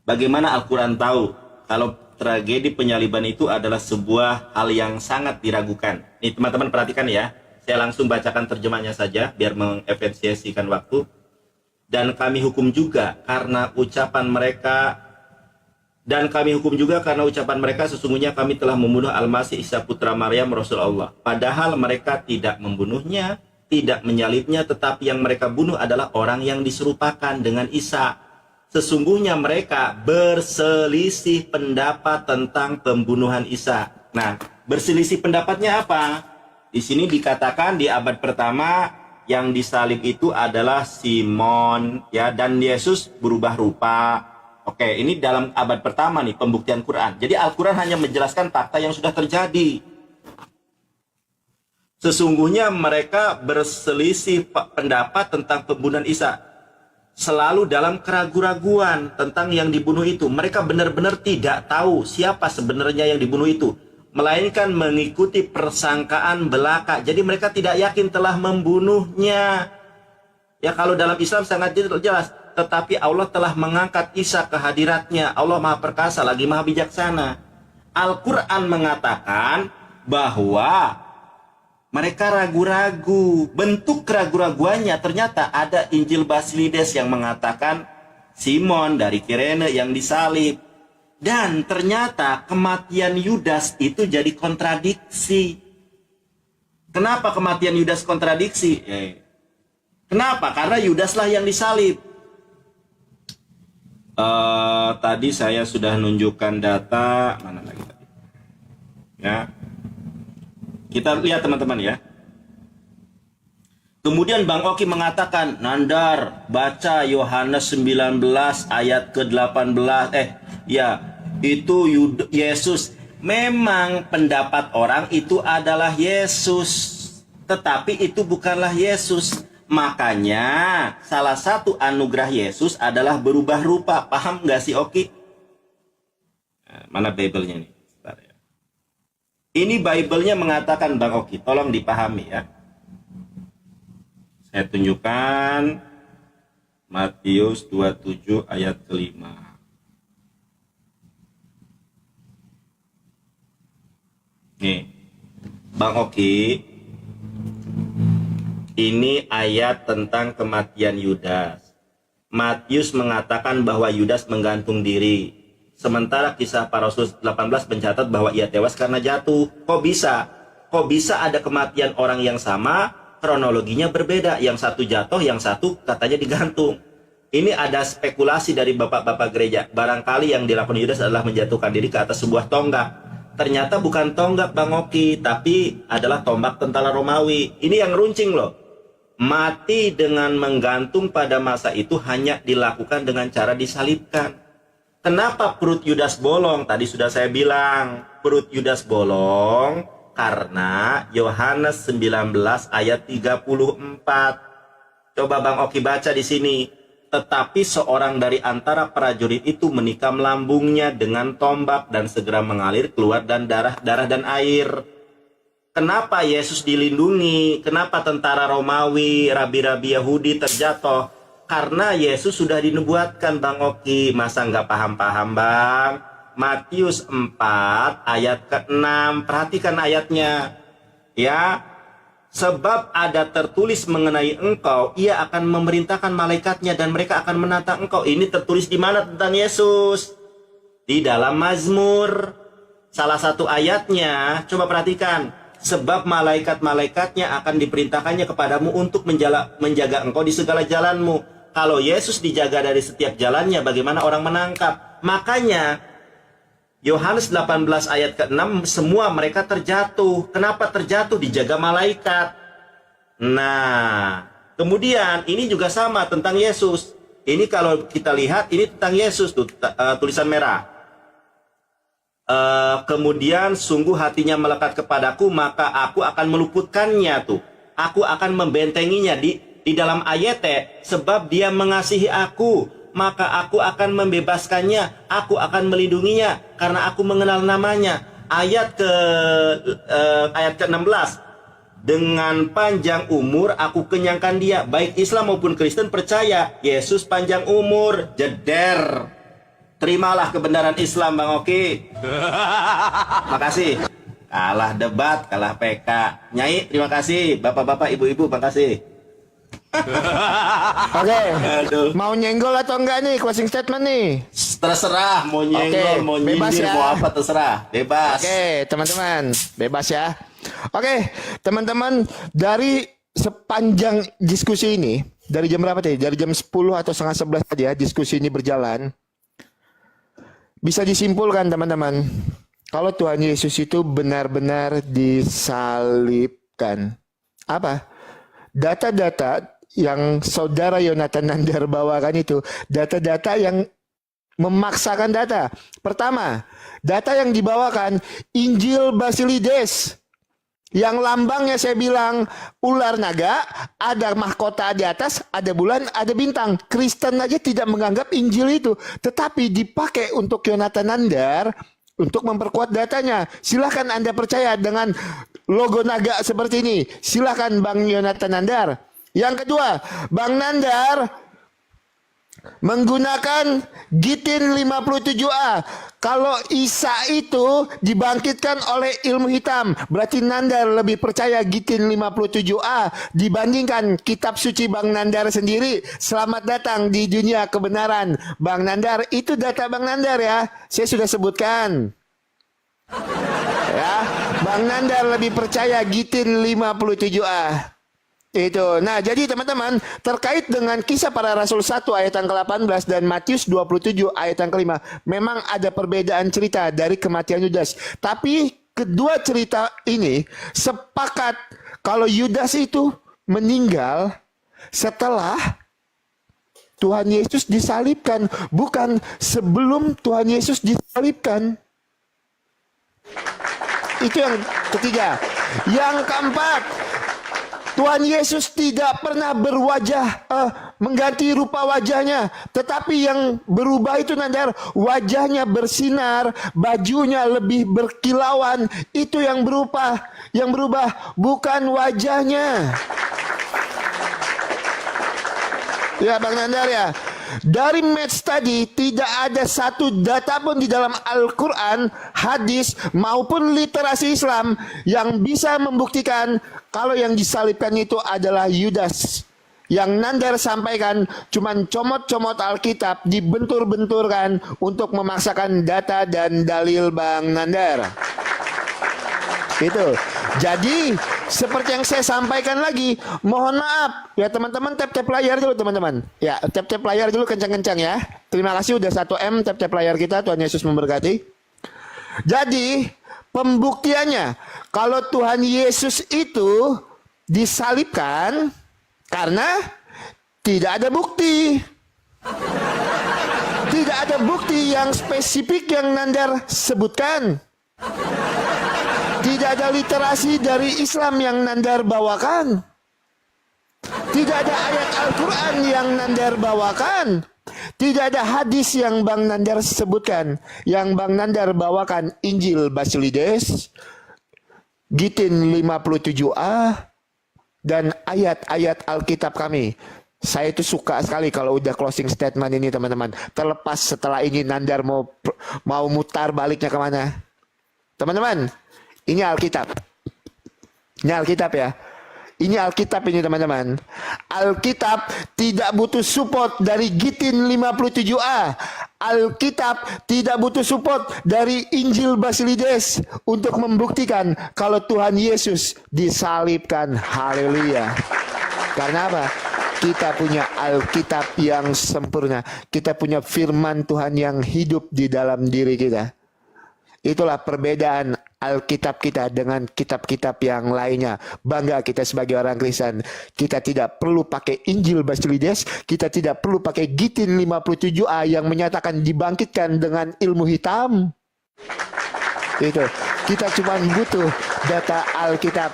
Bagaimana Al-Quran tahu kalau tragedi penyaliban itu adalah sebuah hal yang sangat diragukan. Nih teman-teman perhatikan ya. Saya langsung bacakan terjemahnya saja biar mengefisiensikan waktu. Dan kami hukum juga karena ucapan mereka sesungguhnya kami telah membunuh Al-Masih Isa putra Maryam Rasul Allah. Padahal mereka tidak membunuhnya, tidak menyalibnya, tetapi yang mereka bunuh adalah orang yang diserupakan dengan Isa. Sesungguhnya mereka berselisih pendapat tentang pembunuhan Isa. Nah, berselisih pendapatnya apa? Di sini dikatakan di abad pertama yang disalib itu adalah Simon ya, dan Yesus berubah rupa. Oke, ini dalam abad pertama nih pembuktian Quran. Jadi Al-Quran hanya menjelaskan fakta yang sudah terjadi. Sesungguhnya mereka berselisih pendapat tentang pembunuhan Isa. Selalu dalam keraguan-raguan tentang yang dibunuh itu. Mereka benar-benar tidak tahu siapa sebenarnya yang dibunuh itu. Melainkan mengikuti persangkaan belaka. Jadi mereka tidak yakin telah membunuhnya. Ya kalau dalam Islam sangat jelas. Tetapi Allah telah mengangkat Isa ke hadiratnya. Allah Maha Perkasa lagi Maha Bijaksana. Al-Quran mengatakan bahwa Mereka ragu-ragu. Bentuk keraguan-raguannya ternyata ada Injil Basilides yang mengatakan Simon dari Kirene yang disalib. Dan ternyata kematian Yudas itu jadi kontradiksi. Kenapa kematian Yudas kontradiksi? Kenapa? Karena Yudaslah yang disalib. Tadi saya sudah nunjukkan data. Mana lagi tadi? Ya. Kita lihat teman-teman ya. Kemudian Bang Oki mengatakan, Nandar, baca Yohanes 19 ayat ke-18. Itu Yesus. Memang pendapat orang itu adalah Yesus. Tetapi itu bukanlah Yesus. Makanya salah satu anugerah Yesus adalah berubah rupa. Paham nggak sih Oki? Mana Bible-nya nih? Ini Bible-nya mengatakan Bang Oki, tolong dipahami ya. Saya tunjukkan Matius 27 ayat ke-5. Nih, Bang Oki, ini ayat tentang kematian Yudas. Matius mengatakan bahwa Yudas menggantung diri. Sementara kisah para rasul 18 mencatat bahwa ia tewas karena jatuh. Kok bisa? Kok bisa ada kematian orang yang sama, kronologinya berbeda. Yang satu jatuh, yang satu katanya digantung. Ini ada spekulasi dari bapak-bapak gereja. Barangkali yang dilakukan Yudas adalah menjatuhkan diri ke atas sebuah tonggak. Ternyata bukan tonggak Bang Oki, tapi adalah tombak tentara Romawi. Ini yang runcing loh. Mati dengan menggantung pada masa itu hanya dilakukan dengan cara disalibkan. Kenapa perut Yudas bolong? Tadi sudah saya bilang, perut Yudas bolong karena Yohanes 19 ayat 34. Coba Bang Oki baca di sini. Tetapi seorang dari antara prajurit itu menikam lambungnya dengan tombak dan segera mengalir keluar dan darah dan air. Kenapa Yesus dilindungi? Kenapa tentara Romawi, rabi-rabi Yahudi terjatuh? Karena Yesus sudah dinubuatkan Bang Oki. Masa nggak paham-paham Bang? Matius 4 ayat ke-6. Perhatikan ayatnya. Ya. Sebab ada tertulis mengenai engkau, ia akan memerintahkan malaikatnya dan mereka akan menatang engkau. Ini tertulis di mana tentang Yesus? Di dalam Mazmur. Salah satu ayatnya, coba perhatikan. Sebab malaikat-malaikatnya akan diperintahkannya kepadamu untuk menjaga engkau di segala jalanmu. Kalau Yesus dijaga dari setiap jalannya, bagaimana orang menangkap? Makanya Yohanes 18 ayat ke-6, semua mereka terjatuh. Kenapa terjatuh? Dijaga malaikat. Nah, kemudian ini juga sama tentang Yesus. Ini kalau kita lihat, ini tentang Yesus tuh, tulisan merah. Kemudian sungguh hatinya melekat kepadaku, maka aku akan meluputkannya tuh. Aku akan membentenginya di dalam ayatnya, sebab dia mengasihi aku, maka aku akan membebaskannya, aku akan melindunginya karena aku mengenal namanya. Ayat ke-16. Dengan panjang umur aku kenyangkan dia. Baik Islam maupun Kristen percaya Yesus panjang umur. Jeder. Terimalah kebenaran Islam Bang Oki. Makasih. Kalah debat, kalah PK. Nyai, terima kasih. Bapak-bapak, ibu-ibu, makasih. Oke. Aduh. Mau nyenggol atau enggak nih closing statement nih? Terserah, mau nyenggol, Oke, mau bebas nyindir, ya. mau apa terserah. Bebas. Oke, teman-teman, bebas ya. Oke, teman-teman, dari sepanjang diskusi ini, dari jam berapa tadi? Dari jam 10 atau setengah 11 tadi ya, diskusi ini berjalan. Bisa disimpulkan teman-teman, kalau Tuhan Yesus itu benar-benar disalibkan. Apa? Data-data yang saudara Yonatan Nandar bawakan itu, data-data yang memaksakan data. Pertama, data yang dibawakan Injil Basilides, yang lambangnya saya bilang ular naga, ada mahkota di atas, ada bulan, ada bintang. Kristen aja tidak menganggap Injil itu, tetapi dipakai untuk Yonatan Nandar untuk memperkuat datanya. Silahkan Anda percaya dengan logo naga seperti ini. Silahkan Bang Yonatan Nandar. Yang kedua, Bang Nandar menggunakan Gitin 57A. Kalau Isa itu dibangkitkan oleh ilmu hitam, berarti Nandar lebih percaya Gitin 57A dibandingkan kitab suci Bang Nandar sendiri. Selamat datang di dunia kebenaran. Bang Nandar, itu data Bang Nandar ya. Saya sudah sebutkan. Ya, Bang Nandar lebih percaya Gitin 57A. Itu. Nah, jadi teman-teman, terkait dengan Kisah Para Rasul 1 ayat yang ke-18 dan Matius 27 ayat yang ke-5, memang ada perbedaan cerita dari kematian Yudas. Tapi kedua cerita ini sepakat kalau Yudas itu meninggal setelah Tuhan Yesus disalibkan, bukan sebelum Tuhan Yesus disalibkan. Itu yang ketiga. Yang keempat, Tuhan Yesus tidak pernah mengganti rupa wajahnya, tetapi yang berubah itu Nandar, wajahnya bersinar, bajunya lebih berkilauan, itu yang berubah bukan wajahnya. Ya Bang Nandar ya. Dari match tadi tidak ada satu data pun di dalam Al-Quran, hadis maupun literasi Islam yang bisa membuktikan kalau yang disalibkan itu adalah Yudas. Yang Nandar sampaikan cuman comot-comot Alkitab, dibentur-benturkan untuk memaksakan data dan dalil Bang Nandar. Itu. Jadi seperti yang saya sampaikan lagi, mohon maaf ya teman-teman, tap-tap layar dulu teman-teman. Ya, tap-tap layar dulu kencang-kencang ya. Terima kasih udah 1M tap-tap layar kita. Tuhan Yesus memberkati. Jadi pembuktiannya, kalau Tuhan Yesus itu disalibkan karena tidak ada bukti. Tidak ada bukti yang spesifik yang Nandar sebutkan. Tidak ada literasi dari Islam yang Nandar bawakan. Tidak ada ayat Al-Quran yang Nandar bawakan. Tidak ada hadis yang Bang Nandar sebutkan. Yang Bang Nandar bawakan Injil Basilides, Gitin 57A, dan ayat-ayat Alkitab kami. Saya itu suka sekali kalau udah closing statement ini teman-teman. Terlepas setelah ini Nandar mau mutar baliknya kemana. Teman-teman, ini Alkitab. Ini Alkitab ya. Ini Alkitab ini teman-teman. Alkitab tidak butuh support dari Gitin 57A. Alkitab tidak butuh support dari Injil Basilides untuk membuktikan kalau Tuhan Yesus disalibkan. Haleluya. Karena apa? Kita punya Alkitab yang sempurna. Kita punya firman Tuhan yang hidup di dalam diri kita. Itulah perbedaan Alkitab kita dengan kitab-kitab yang lainnya. Bangga kita sebagai orang Kristen. Kita tidak perlu pakai Injil Basilides. Kita tidak perlu pakai Gitin 57A yang menyatakan dibangkitkan dengan ilmu hitam. Itu. Kita cuma butuh data Alkitab.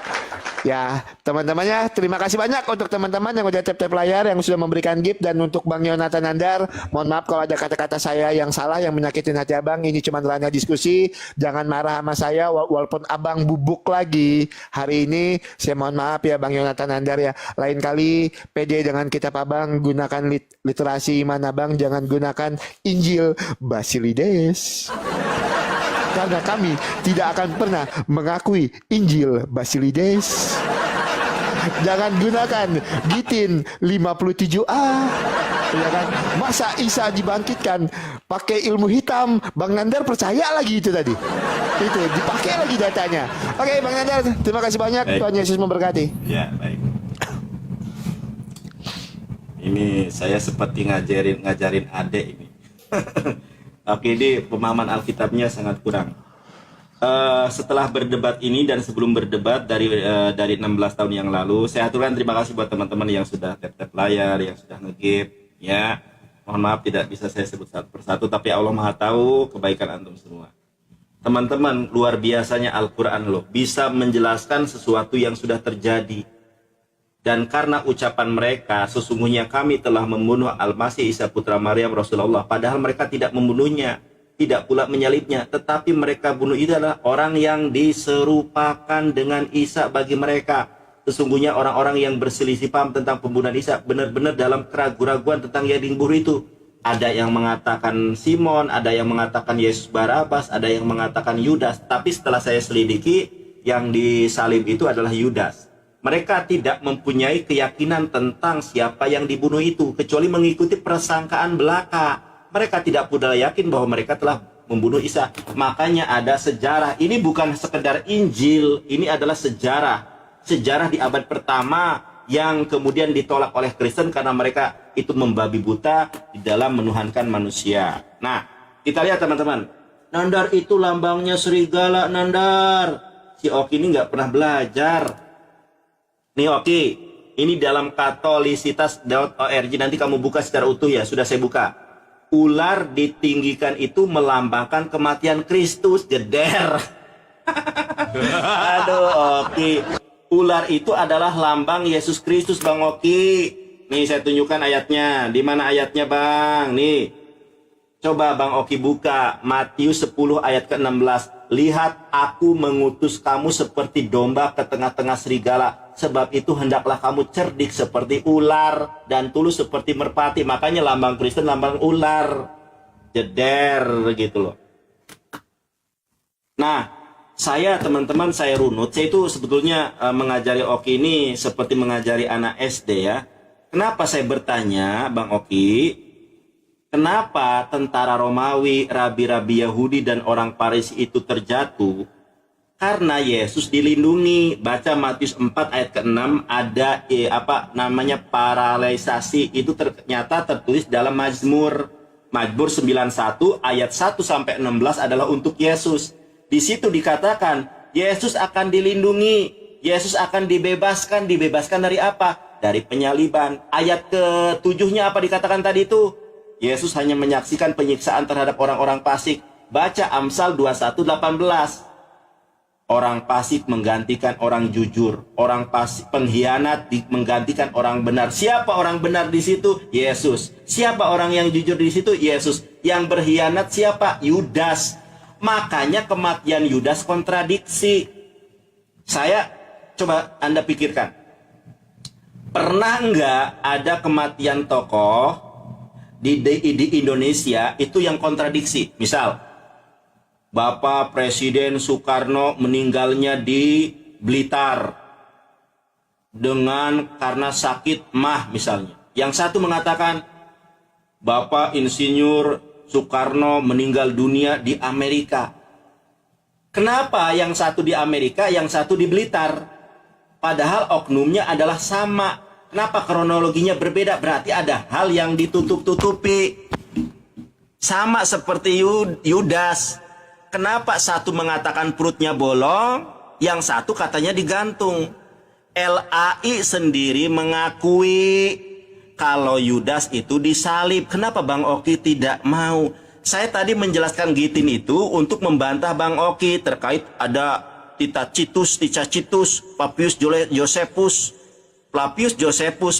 Ya, teman-temannya, terima kasih banyak untuk teman-teman yang udah tap-tap layar, yang sudah memberikan gift, dan untuk Bang Yonatan Nandar, mohon maaf kalau ada kata-kata saya yang salah, yang menyakitin hati Abang. Ini cuma ranah diskusi, jangan marah sama saya, walaupun Abang bubuk lagi hari ini. Saya mohon maaf ya Bang Yonatan Nandar ya. Lain kali pede dengan kitab Abang, gunakan literasi iman Abang, jangan gunakan Injil Basilides. Karena kami tidak akan pernah mengakui Injil Basilides. Jangan gunakan Gitin 57A. Ya kan? Masa Isa dibangkitkan pakai ilmu hitam? Bang Nandar percaya lagi itu tadi. Itu dipakai lagi datanya. Oke, Bang Nandar, terima kasih banyak. Baik. Tuhan Yesus memberkati. Ya, baik. Ini saya seperti ngajarin adik ini. Oke, ini pemahaman Alkitabnya sangat kurang. Setelah berdebat ini dan sebelum berdebat dari 16 tahun yang lalu, saya aturkan terima kasih buat teman-teman yang sudah tap-tap layar, yang sudah nge-gift, ya. Mohon maaf tidak bisa saya sebut satu persatu, tapi Allah Maha tahu kebaikan antum semua. Teman-teman, luar biasanya Al-Quran loh, bisa menjelaskan sesuatu yang sudah terjadi. Dan karena ucapan mereka, sesungguhnya kami telah membunuh Al-Masih Isa putra Maryam Rasulullah. Padahal mereka tidak membunuhnya, tidak pula menyalibnya. Tetapi mereka bunuh itu adalah orang yang diserupakan dengan Isa bagi mereka. Sesungguhnya orang-orang yang berselisih paham tentang pembunuhan Isa benar-benar dalam keraguan-raguan tentang yang dibunuh itu. Ada yang mengatakan Simon, ada yang mengatakan Yesus Barabas, ada yang mengatakan Yudas. Tapi setelah saya selidiki, yang disalib itu adalah Yudas. Mereka tidak mempunyai keyakinan tentang siapa yang dibunuh itu, kecuali mengikuti persangkaan belaka. Mereka tidak pula yakin bahwa mereka telah membunuh Isa. Makanya ada sejarah. Ini bukan sekedar Injil, ini adalah sejarah. Sejarah di abad pertama yang kemudian ditolak oleh Kristen karena mereka itu membabi buta di dalam menuhankan manusia. Nah, kita lihat teman-teman. Nandar itu lambangnya serigala, Nandar. Si Oki ini nggak pernah belajar. Nih Oki, ini dalam katolisitas.org, nanti kamu buka secara utuh ya, sudah saya buka. Ular ditinggikan itu melambangkan kematian Kristus, jeder. Aduh Oki. Ular itu adalah lambang Yesus Kristus, Bang Oki. Nih saya tunjukkan ayatnya. Di mana ayatnya, Bang? Nih. Coba Bang Oki buka Matius 10 ayat ke-16. Lihat, aku mengutus kamu seperti domba ke tengah-tengah serigala. Sebab itu hendaklah kamu cerdik seperti ular dan tulus seperti merpati. Makanya lambang Kristen lambang ular. Jeder gitu loh. Nah, saya teman-teman, saya runut. Saya itu sebetulnya mengajari Oki ini seperti mengajari anak SD ya. Kenapa saya bertanya, Bang Oki? Kenapa tentara Romawi, rabi-rabi Yahudi dan orang Farisi itu terjatuh? Karena Yesus dilindungi. Baca Matius 4 ayat ke-6 ada paralelisasi itu ternyata tertulis dalam Mazmur. Mazmur 91 ayat 1 sampai 16 adalah untuk Yesus. Di situ dikatakan Yesus akan dilindungi, Yesus akan dibebaskan. Dibebaskan dari apa? Dari penyaliban. Ayat ke-7-nya apa dikatakan tadi itu? Yesus hanya menyaksikan penyiksaan terhadap orang-orang fasik. Baca Amsal 21:18. Orang fasik menggantikan orang jujur, orang fasik pengkhianat menggantikan orang benar. Siapa orang benar di situ? Yesus. Siapa orang yang jujur di situ? Yesus. Yang berkhianat siapa? Yudas. Makanya kematian Yudas kontradiksi. Saya coba Anda pikirkan. Pernah nggak ada kematian tokoh di Indonesia itu yang kontradiksi? Misal, Bapak Presiden Soekarno meninggalnya di Blitar karena sakit MAH misalnya. Yang satu mengatakan Bapak Insinyur Soekarno meninggal dunia di Amerika. Kenapa yang satu di Amerika, yang satu di Blitar? Padahal oknumnya adalah sama. Kenapa kronologinya berbeda? Berarti ada hal yang ditutup-tutupi. Sama seperti Yudas. Kenapa satu mengatakan perutnya bolong, yang satu katanya digantung? LAI sendiri mengakui kalau Yudas itu disalib. Kenapa Bang Oki tidak mau? Saya tadi menjelaskan Gitin itu untuk membantah Bang Oki terkait ada Tacitus, Papius Josephus